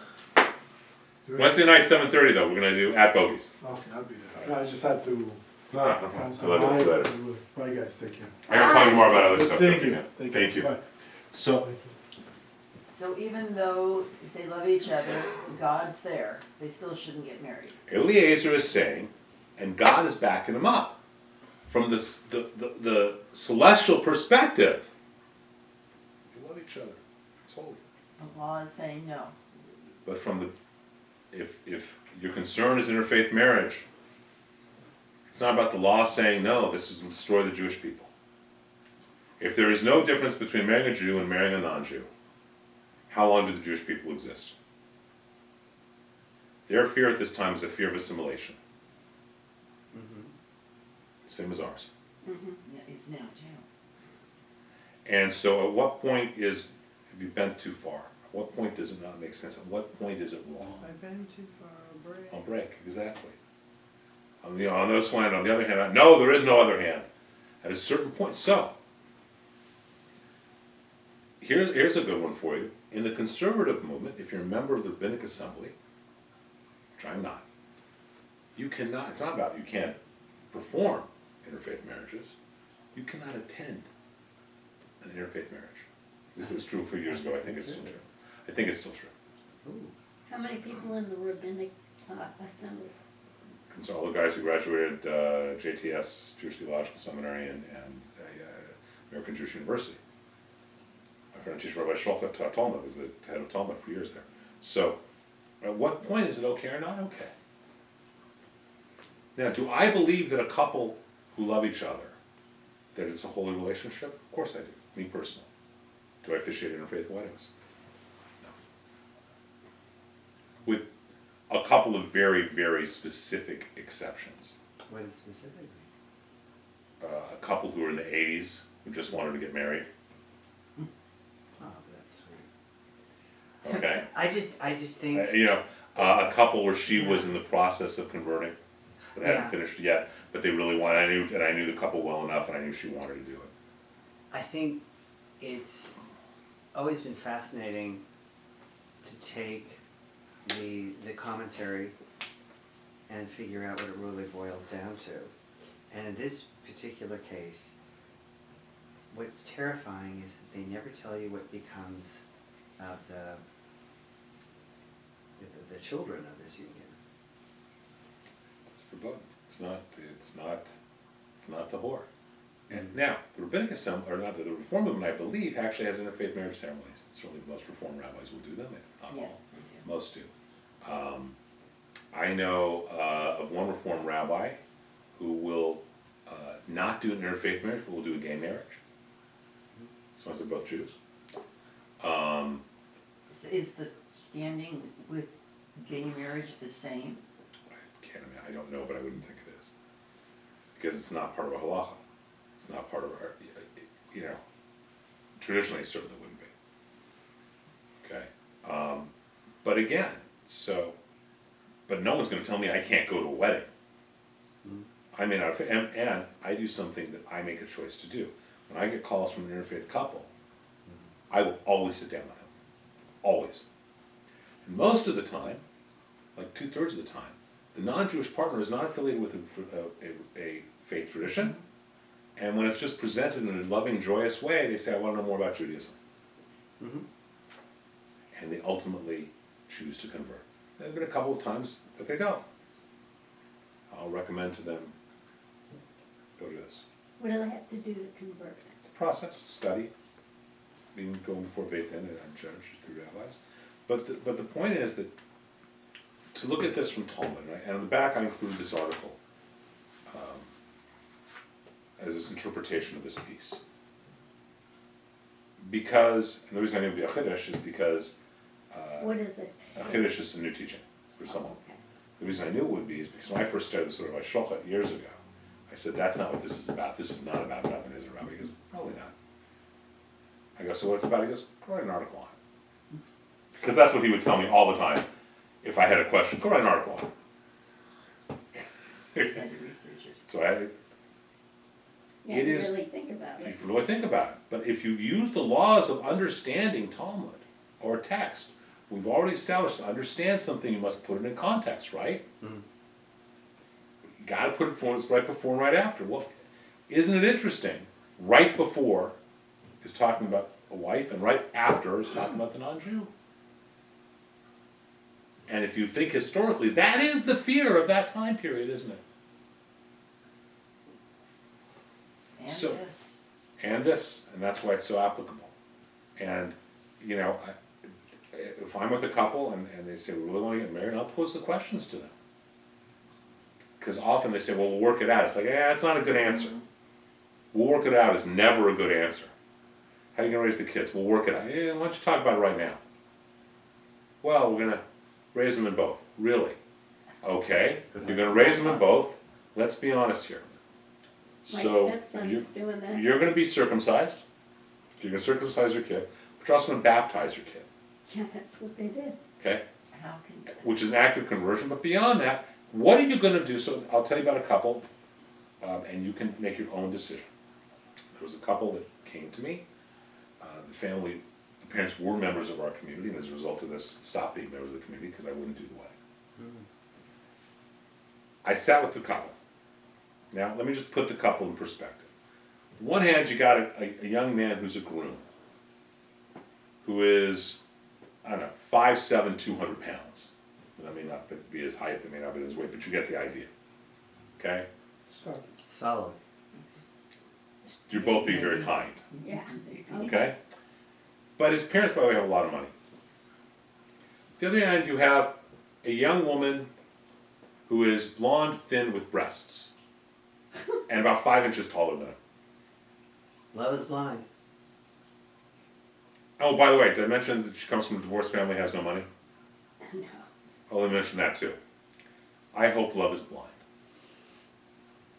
Wednesday night, 7:30 though, we're going to do at Bogies. Okay, I'll be there. No, I just had to. No problem. Say I love hi. it. Later. Bye, guys. Take care. I'm going to talk more about other But stuff. thank you. Thank you. Bye. So, Thank you. So even though if they love each other, God's there, they still shouldn't get married. Eliezer is saying, and God is backing him up, from this, the celestial perspective. You love each other. It's holy. The law is saying no. But from the, if your concern is interfaith marriage, it's not about the law saying no, this is to destroy the Jewish people. If there is no difference between marrying a Jew and marrying a non-Jew, how long do the Jewish people exist? Their fear at this time is a fear of assimilation. Same as ours. Yeah, it's now too. And so at what point have you bent too far? At what point does it not make sense? At what point is it wrong? I've been too far, break. I'll break, exactly. On this one, on the other hand, no, there is no other hand. At a certain point, so, here's a good one for you. In the conservative movement, if you're a member of the rabbinic assembly, which I'm not, you cannot, it's not about you can't perform interfaith marriages, you cannot attend an interfaith marriage. This is true for years ago, I think it's still true. I think it's still true. How many people in the rabbinic assembly? So all the guys who graduated JTS, Jewish Theological Seminary, and American Jewish University. My friend teacher Rabbi Shulchan taught Talmud, was the head of Talmud for years there. So, at what point is it okay or not okay? Now, do I believe that a couple who love each other, that it's a holy relationship? Of course I do, me personally. Do I officiate interfaith weddings? No. With a couple of very, very specific exceptions. What is specifically? A couple who are in the 80s who just wanted to get married. Oh, that's sweet. Okay. I just think. A couple where she was in the process of converting, but hadn't Yeah. finished yet. But they really wanted. I knew the couple well enough, and I knew she wanted to do it. I think it's always been fascinating to take the commentary and figure out what it really boils down to. And in this particular case, what's terrifying is that they never tell you what becomes of the children of this union. It's forbidden. It's not the whore. And now the rabbinic assembly, or not the Reform movement, I believe, actually has interfaith marriage ceremonies. Certainly, most Reform rabbis will do them. If not all. Yes, they do. Most do. I know of one Reform rabbi who will not do an interfaith marriage, but will do a gay marriage, as long as they're both Jews. Is the standing with gay marriage the same? I don't know, but I wouldn't think it is, because it's not part of a halacha. It's not part of our, traditionally it certainly wouldn't be. Okay, but again, but no one's going to tell me I can't go to a wedding. I may not, and I do something that I make a choice to do. When I get calls from an interfaith couple, I will always sit down with them, always. And most of the time, like 2/3 of the time, the non-Jewish partner is not affiliated with a faith tradition, and when it's just presented in a loving, joyous way, they say, I want to know more about Judaism. And they ultimately choose to convert. There have been a couple of times that they don't. I'll recommend to them, go to this. What do they have to do to convert? It's a process, study. being going before Beit Din and judged through rabbis. But the point is that to look at this from Talmud, right? And on the back I include this article as this interpretation of this piece. Because, and the reason I knew it would be a chiddush is because What is it? a chiddush is a new teaching for someone. Okay. The reason I knew it would be is because when I first started this sort of shochet years ago, I said, that's not what this is about. This is not about Rabbi, is it, Rabbi? He goes, probably not. I go, so what's it about? He goes, go write an article on it. Because that's what he would tell me all the time. If I had a question, go write an article on You it. had to research it. So I, Yeah, It you is- really think about it. if you really think about it. But if you use the laws of understanding Talmud or text, we've already established to understand something, you must put it in context, right? Mhm. You gotta put it forward, it's right before and right after. Well, isn't it interesting? Right before is talking about a wife, and right after is talking about the non-Jew. And if you think historically, that is the fear of that time period, isn't it? And So- this. And that's why it's so applicable. And, you know, if I'm with a couple and they say, we really want to get married, I'll pose the questions to them. Because often they say, well, we'll work it out. It's like, it's not a good answer. We'll work it out is never a good answer. How are you going to raise the kids? We'll work it out. Yeah, why don't you talk about it right now? Well, we're going to raise them in both. Really? Okay, you're going to raise them in both. Let's be honest here. My So, stepson's doing that. you're going to be circumcised. You're going to circumcise your kid, but you're also going to baptize your kid. Yeah, that's what they did. Okay, How can, which is an act of conversion. But beyond that, what are you going to do? So I'll tell you about a couple, and you can make your own decision. There was a couple that came to me. The parents were members of our community, and as a result of this, stopped being members of the community because I wouldn't do the wedding. I sat with the couple. Now, let me just put the couple in perspective. On one hand, you got a young man who's a groom, who is, I don't know, 5'7", 200 pounds. That may not be his height, that may not be his weight, but you get the idea. Okay? Stop. Solid. You're both being very kind. Yeah. Okay? But his parents, by the way, have a lot of money. On the other hand, you have a young woman who is blonde, thin, with breasts, and about 5 inches taller than him. Love is blind. Oh, by the way, did I mention that she comes from a divorced family, has no money? No. Oh, let me mention that too. I hope love is blind.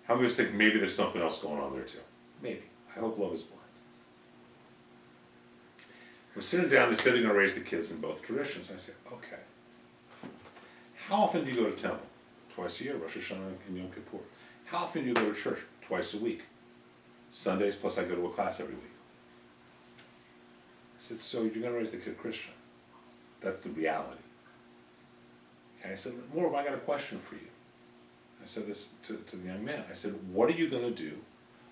How many of us think maybe there's something else going on there too? Maybe. I hope love is blind. We're sitting down, they said they're going to raise the kids in both traditions. I said, okay. How often do you go to temple? Twice a year, Rosh Hashanah and Yom Kippur. How often do you go to church? Twice a week. Sundays, plus I go to a class every week. I said, so you're going to raise the kid Christian. That's the reality. And I said, Morv, I got a question for you. I said this to the young man. I said, what are you going to do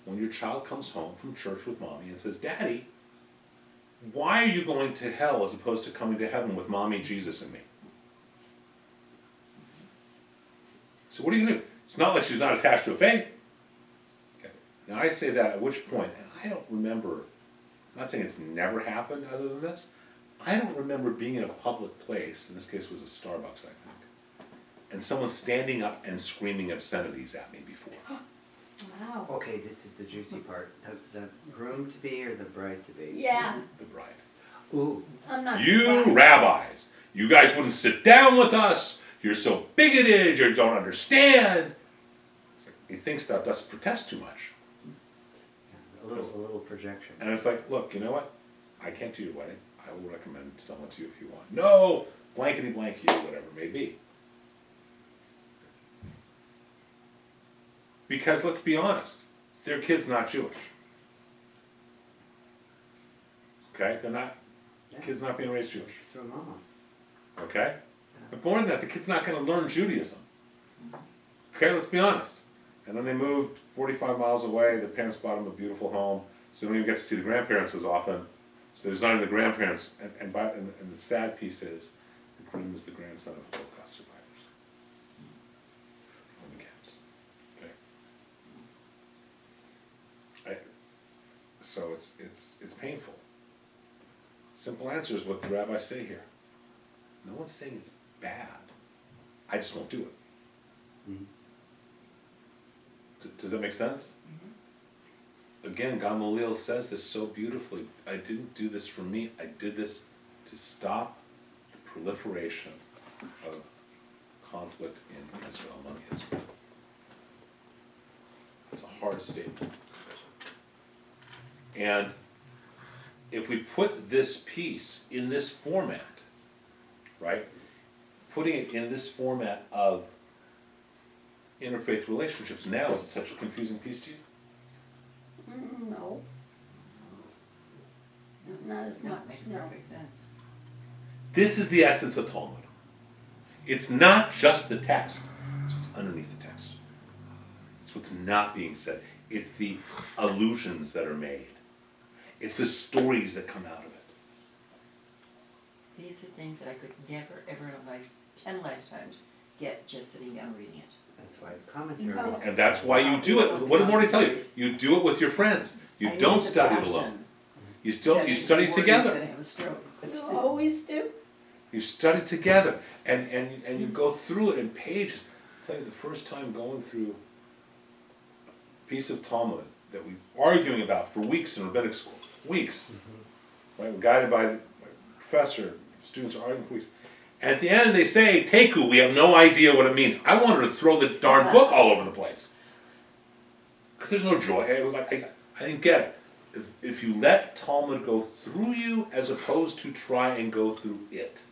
when your child comes home from church with mommy and says, Daddy, why are you going to hell as opposed to coming to heaven with mommy, Jesus, and me? So what are you going to do? It's not like she's not attached to a faith. Okay. Now I say that at which point, and I don't remember, I'm not saying it's never happened other than this, I don't remember being in a public place, in this case was a Starbucks, I think, and someone standing up and screaming obscenities at me before. Wow. Okay, this is the juicy part. The groom-to-be or the bride-to-be? Yeah, The bride. Ooh. I'm not You surprised. rabbis, you guys wouldn't sit down with us. You're so bigoted. You don't understand. It's like, he thinks that does protest too much, Yeah, a little projection. and it's like, look, you know what? I can't do your wedding. I will recommend someone to you if you want. No, blankety blank you, whatever it may be. Because let's be honest, their kid's not Jewish. Okay, they're not. The kid's not being raised Jewish. Throw them on. Okay? But more than that, the kid's not going to learn Judaism. Okay, let's be honest. And then they moved 45 miles away, the parents bought them a beautiful home, so they don't even get to see the grandparents as often. So there's not even the grandparents, and the sad piece is, the groom is the grandson of Holocaust survivors. From the camps. Okay? So it's painful. Simple answer is what the rabbis say here. No one's saying it's bad. I just won't do it. Does that make sense? Again, Gamaliel says this so beautifully. I didn't do this for me. I did this to stop the proliferation of conflict in Israel, among Israel. It's a hard statement. And if we put this piece in this format, right? Putting it in this format of interfaith relationships now, is it such a confusing piece to you? No. Not as No, much, it makes no. perfect sense. This is the essence of Talmud. It's not just the text, it's what's underneath the text. It's what's not being said. It's the allusions that are made. It's the stories that come out of it. These are things that I could never, ever in my 10 lifetimes get just sitting down reading it. That's why the commentary No. is. And that's why you do it. What more to tell you? You do it with your friends. You I don't need the study it passion. alone. You That you means study the it word is together. gonna have a stroke. You always do? You study together, and you go through it in pages. I'll tell you, the first time going through a piece of Talmud that we were arguing about for weeks in rabbinic school, weeks, right? We're guided by the professor, students are arguing for weeks. And at the end they say, Teku, we have no idea what it means. I wanted to throw the darn book all over the place. Because there's no joy. It was like, I didn't get it. If you let Talmud go through you as opposed to try and go through it,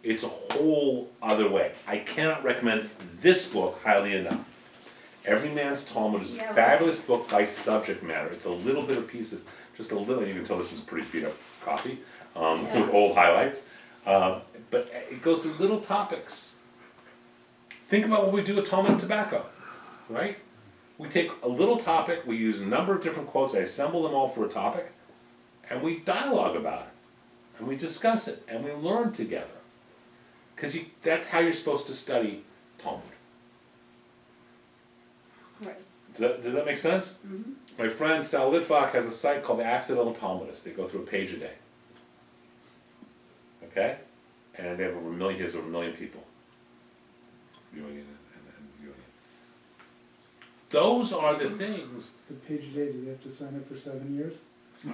it's a whole other way. I cannot recommend this book highly enough. Every Man's Talmud is a Yeah, fabulous book by subject matter. It's a little bit of pieces, just a little. You can tell this is a pretty beat up copy Yeah. with old highlights. But it goes through little topics. Think about what we do with Talmud and tobacco, right? We take a little topic, we use a number of different quotes, I assemble them all for a topic, and we dialogue about it, and we discuss it, and we learn together. Because that's how you're supposed to study Talmud. Right. Does that make sense? Mm-hmm. My friend Sal Litvak has a site called the Accidental Talmudist. They go through a page a day. Okay? And they have over 1 million, he has over 1 million people viewing it and viewing it. Those are the things. The page a day, do they have to sign up for 7 years?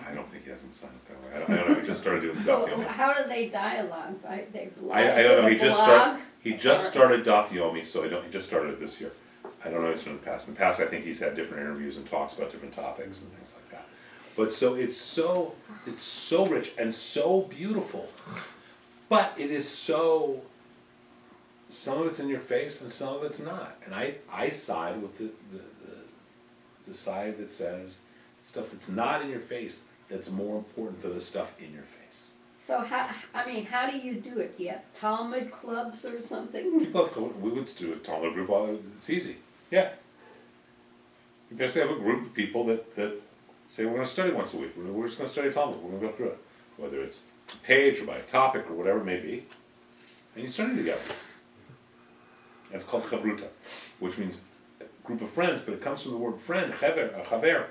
I don't think he has them signed up that way. I don't know. He just started doing So Daf Yomi. how do they dialogue? They blog? I don't know. He Is it a just blog? started Daf Yomi, so he just started it this year. I don't know if it's in the past. In the past, I think he's had different interviews and talks about different topics and things like that. But so it's so rich and so beautiful. But it is so. Some of it's in your face and some of it's not. And I side with the side that says stuff that's not in your face that's more important than the stuff in your face. So how do you do it? Do you have Talmud clubs or something? Well, we would do a Talmud group. It's easy. Yeah. You basically have a group of people that say we're going to study once a week. We're just going to study Talmud. We're going to go through it, whether it's a page or by a topic or whatever it may be, and you study together. And it's called chavruta, which means a group of friends, but it comes from the word friend, chaver,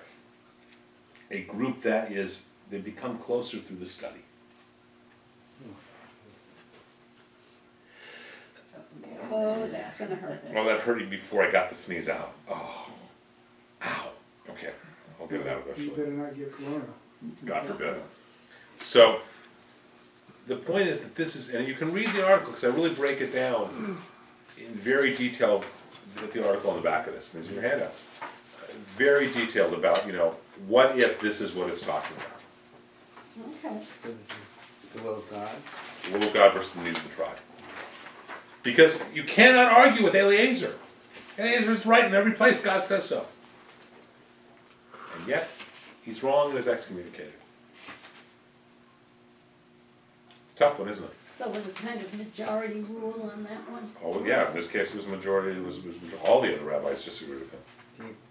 a group that is they become closer through the study. Oh, that's gonna hurt. Oh, that hurt you before I got the sneeze out. Oh, ow. Okay, I'll get it out You eventually. better not get corona. God forbid. So, the point is that this is, and you can read the article because I really break it down in very detailed, with the article on the back of this. These are your handouts. Very detailed about, what if this is what it's talking about. Okay. So this is the will of God. The will of God versus the needs of the tribe. Because you cannot argue with Eliezer. Eliezer is right in every place God says so. And yet, he's wrong and is excommunicated. It's a tough one, isn't it? So was it kind of majority rule on that one? Oh, yeah, in this case it was majority, it was all the other rabbis disagreed with him.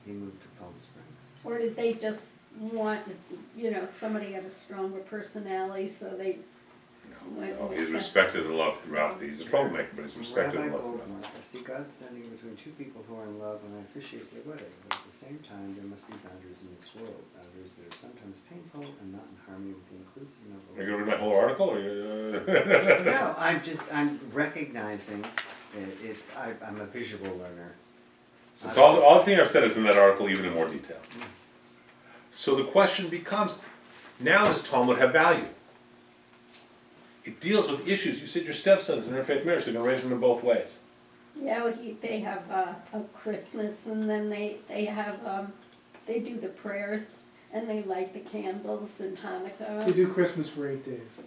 He moved to Palm Springs. Or did they just want, somebody had a stronger personality, so they, No, No, he's respected and loved throughout. He's a troublemaker, but he's respected and Rabbi loved throughout. Goldmark, I see God standing between two people who are in love, and I appreciate their wedding. But at the same time, there must be boundaries in this world, boundaries that are sometimes painful and not in harmony with the inclusiveness of Are the you world. gonna read my whole article, or you? No, I'm recognizing that I'm a visual learner. So it's all the thing I've said is in that article, even in more detail. So the question becomes, now does Talmud have value? It deals with issues. You said your stepsons in interfaith marriage, they're gonna raise them in both ways. Yeah, well, they have a Christmas, and then they have, they do the prayers, and they light the candles and They Hanukkah. do Christmas for 8 days.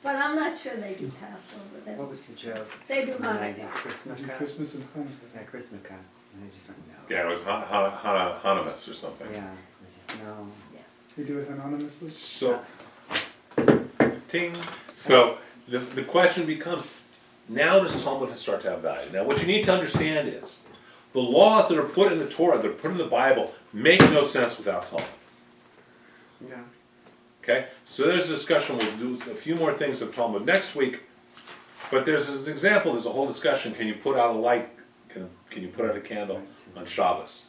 But I'm not sure they do Passover. What was the joke? They do In the 90s, Hanukkah. Christmas They do cut? Christmas and Hanukkah. Yeah, Christmas cut. And they just went, no. Yeah, it was Hanamas or something. Yeah, they just, no. They do it anonymously. So, ting. So the question becomes, now does Talmud start to have value? Now what you need to understand is, the laws that are put in the Torah, that are put in the Bible, make no sense without Talmud. Yeah. Okay? So there's a discussion, we'll do a few more things of Talmud next week, but there's an example, there's a whole discussion, can you put out a light, can you put out a candle on Shabbos?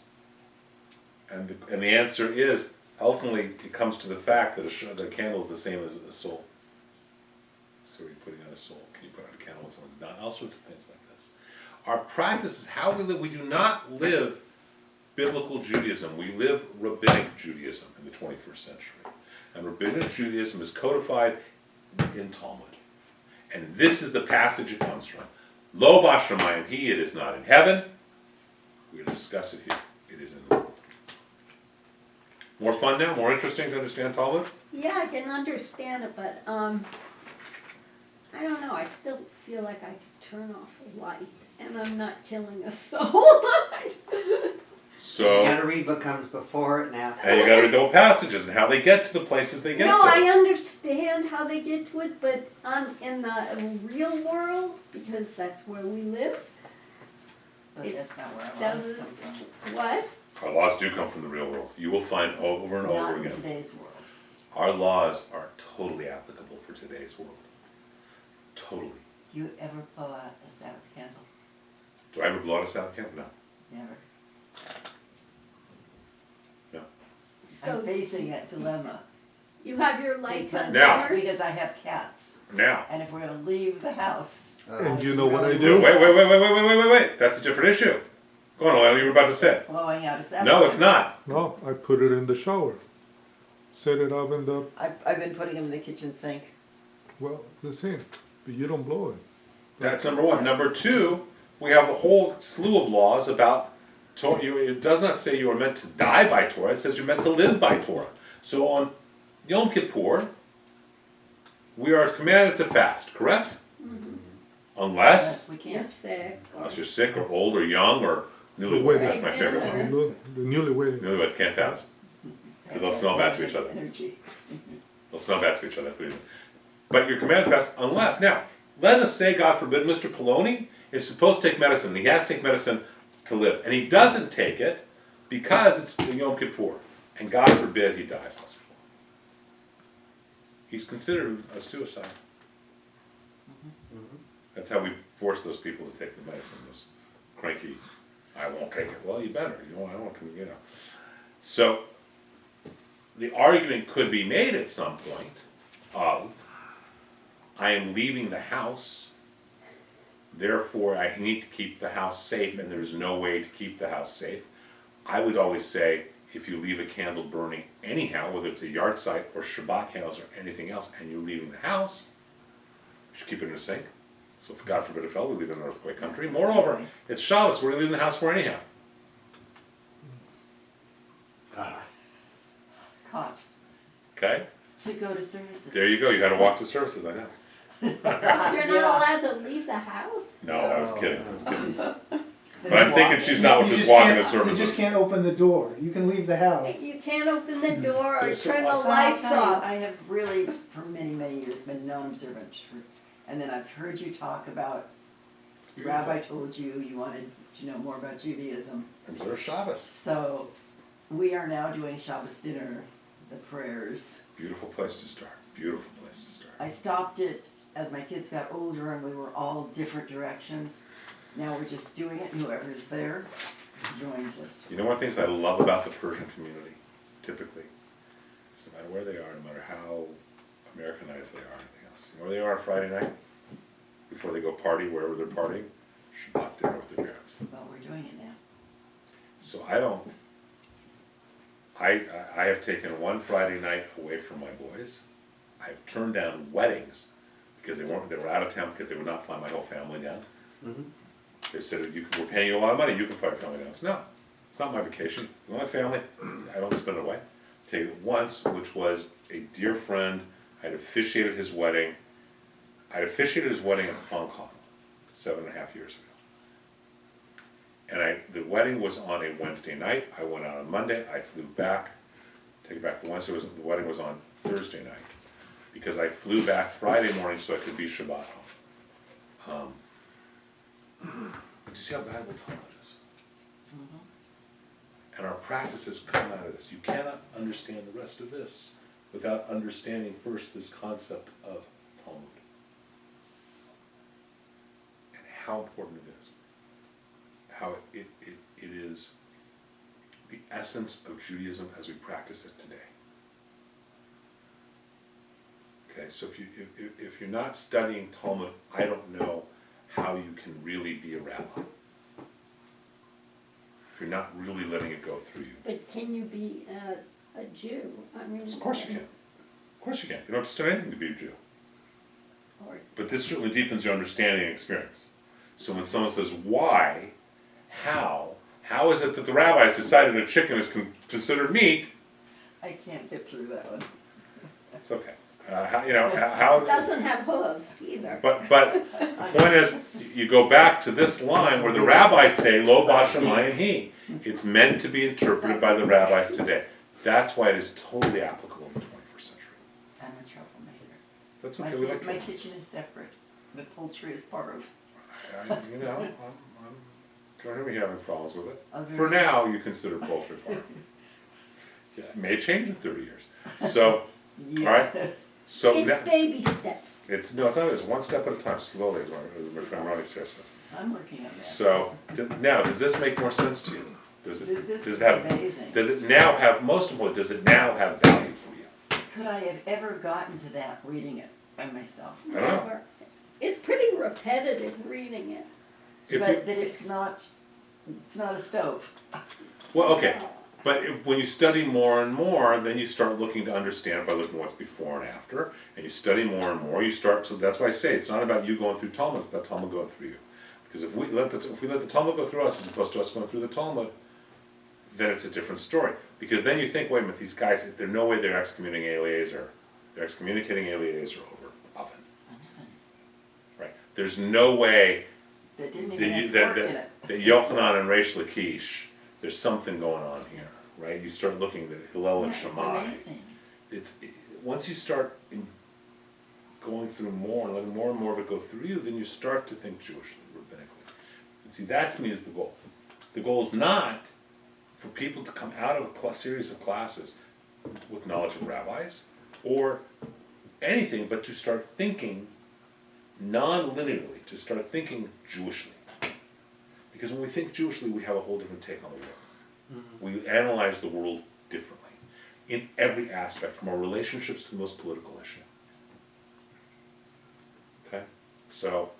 And the answer is, ultimately, it comes to the fact that the candle is the same as a soul. So are you putting out a soul? Can you put out a candle when someone's done? All sorts of things like this. Our practice is how we live. We do not live biblical Judaism. We live rabbinic Judaism in the 21st century. And rabbinic Judaism is codified in Talmud. And this is the passage it comes from. Lo b'shamayim he, it is not in heaven. We're going to discuss it here. It is in the world. More fun now? More interesting to understand Talmud? Yeah, I can understand it, but, I don't know, I still feel like I could turn off a light, and I'm not killing a soul. So, You gotta read what comes before it and after. and you gotta read the whole passages and how they get to the places they get No, to. I understand how they get to it, but in the real world, because that's where we live, But It that's not where I was doesn't, come from. what? Our laws do come from the real world. You will find over and over Not in again. today's world. Our laws are totally applicable for today's world. Totally. Do you ever blow out a Sabbath candle? Do I ever blow out a Sabbath candle? No. Never. No. So I'm facing that dilemma. you have your lights on Because, Now. because I have cats. Now. And if we're gonna leave the house. And you know what I really do? Wait. That's a different issue. Go on, Alana, you were about to say. It's blowing out a Sabbath. No, it's not. No, I put it in the shower. Set it up in the, I've been putting them in the kitchen sink. well, the same, but you don't blow it. That's number one. Number two, we have a whole slew of laws about Torah. It does not say you are meant to die by Torah. It says you're meant to live by Torah. So on Yom Kippur, we are commanded to fast, correct? Unless Yes, we You're can't. sick. unless you're sick or old or young or newlyweds. Wait. That's my favorite one. The newly wedding. Newlyweds can't fast. Because they'll smell bad to each other. Energy. They'll smell bad to each other. That's the reason. But you're commanded to fast unless. Now, let us say, God forbid, Mr. Poloni is supposed to take medicine. He has to take medicine to live. And he doesn't take it because it's Yom Kippur. And God forbid he dies. He's considered a suicide. That's how we force those people to take the medicine. Those cranky, I won't take it. Well, you better. I don't, you know. So, the argument could be made at some point of, I am leaving the house, therefore I need to keep the house safe, and there's no way to keep the house safe. I would always say, if you leave a candle burning anyhow, whether it's a yard site or Shabbat candles or anything else, and you're leaving the house, you should keep it in a sink. So if God forbid it fell, we live in an earthquake country. Moreover, it's Shabbos, we're leaving the house for anyhow. Caught. Okay? To go to services. There you go, you had to walk to services, I know. You're not allowed to leave the house? No, I was kidding, I was kidding. But But I'm thinking she's not You just walking to You just services. can't open the door. You can leave the house. You can't open the door or There's turn the so- So I'll lights tell you, off. I have really, for many, many years, been non-observant. And then I've heard you talk about, Rabbi told you you wanted to know more about Judaism. Observe Shabbos. So we are now doing Shabbos dinner, the prayers. Beautiful place to start. beautiful place to start. I stopped it as my kids got older and we were all different directions. Now we're just doing it, and whoever's there joins us. You know one of the things I love about the Persian community, typically, is no matter where they are, no matter how Americanized they are, anything else. You know where they are on Friday night? Before they go party, wherever they're partying? Shabbat dinner with their parents. Well, we're doing it now. So I have taken one Friday night away from my boys. I've turned down weddings because they were out of town because they would not fly my whole family down. They said, we're paying you a lot of money, you can fly your family down. I said, no, it's not my vacation. It's my family, I don't spend it away. I tell you once, which was a dear friend, I'd officiated his wedding. I'd officiated his wedding in Hong Kong 7.5 years ago. And the wedding was on a Wednesday night. I went out on Monday. I flew back. Take it back. The wedding was on Thursday night because I flew back Friday morning so I could be Shabbat home. But you see how valuable Talmud is, and our practices come out of this. You cannot understand the rest of this without understanding first this concept of Talmud and how important it is. How it is the essence of Judaism as we practice it today. Okay, so if you're not studying Talmud, I don't know how you can really be a rabbi. If you're not really letting it go through you. But can you be a Jew? I mean, Of course you can. Of course you can. You don't have to study anything to be a Jew. Or, But this certainly deepens your understanding and experience. So when someone says, why, how is it that the rabbis decided a chicken is considered meat? I can't get through that one. It's okay. How it doesn't have hooves either. But the point is, you go back to this line where the rabbis say, Lo Bashamayim Hi. It's meant to be interpreted by the rabbis today. That's why it is totally applicable in the 21st century. I'm a troublemaker. That's My, okay. We like my trouble. kitchen is separate. The poultry is part of. I'm don't have any having problems with it. Okay. For now, you consider poultry farm. Yeah, it may change in 30 years. So, Yeah. all right. So It's baby steps. it's not. It's one step at a time, slowly. As my friend Ronnie says. I'm working on that. So now, does this make more sense to you? Does This it is have? amazing. Does it now have? Most importantly, does it now have value for you? Could I have ever gotten to that reading it by myself? I don't know. Never. It's pretty repetitive reading it. If But you, that it's not a stove. well, okay. But when you study more and more, then you start looking to understand by looking what's before and after, and you study more and more. You start. So that's why I say it's not about you going through Talmud; it's about Talmud going through you. Because if we let the Talmud go through us as opposed to us going through the Talmud, then it's a different story. Because then you think, wait a minute, these guys, there's no way they're excommunicating Eliezer. They're excommunicating Eliezer over oven. Right? There's no way That didn't even have pork in it. that Yochanan and Reish Lakish, there's something going on here, right? You start looking at Hillel and Yeah, Shammai. it's amazing. Once you start going through more and letting more and more of it go through you, then you start to think Jewishly, rabbinically. And see, that to me is the goal. The goal is not for people to come out of a series of classes with knowledge of rabbis or anything, but to start thinking non-linearly, to start thinking Jewishly. Because when we think Jewishly, we have a whole different take on the world. We analyze the world differently in every aspect, from our relationships to the most political issue. Okay? So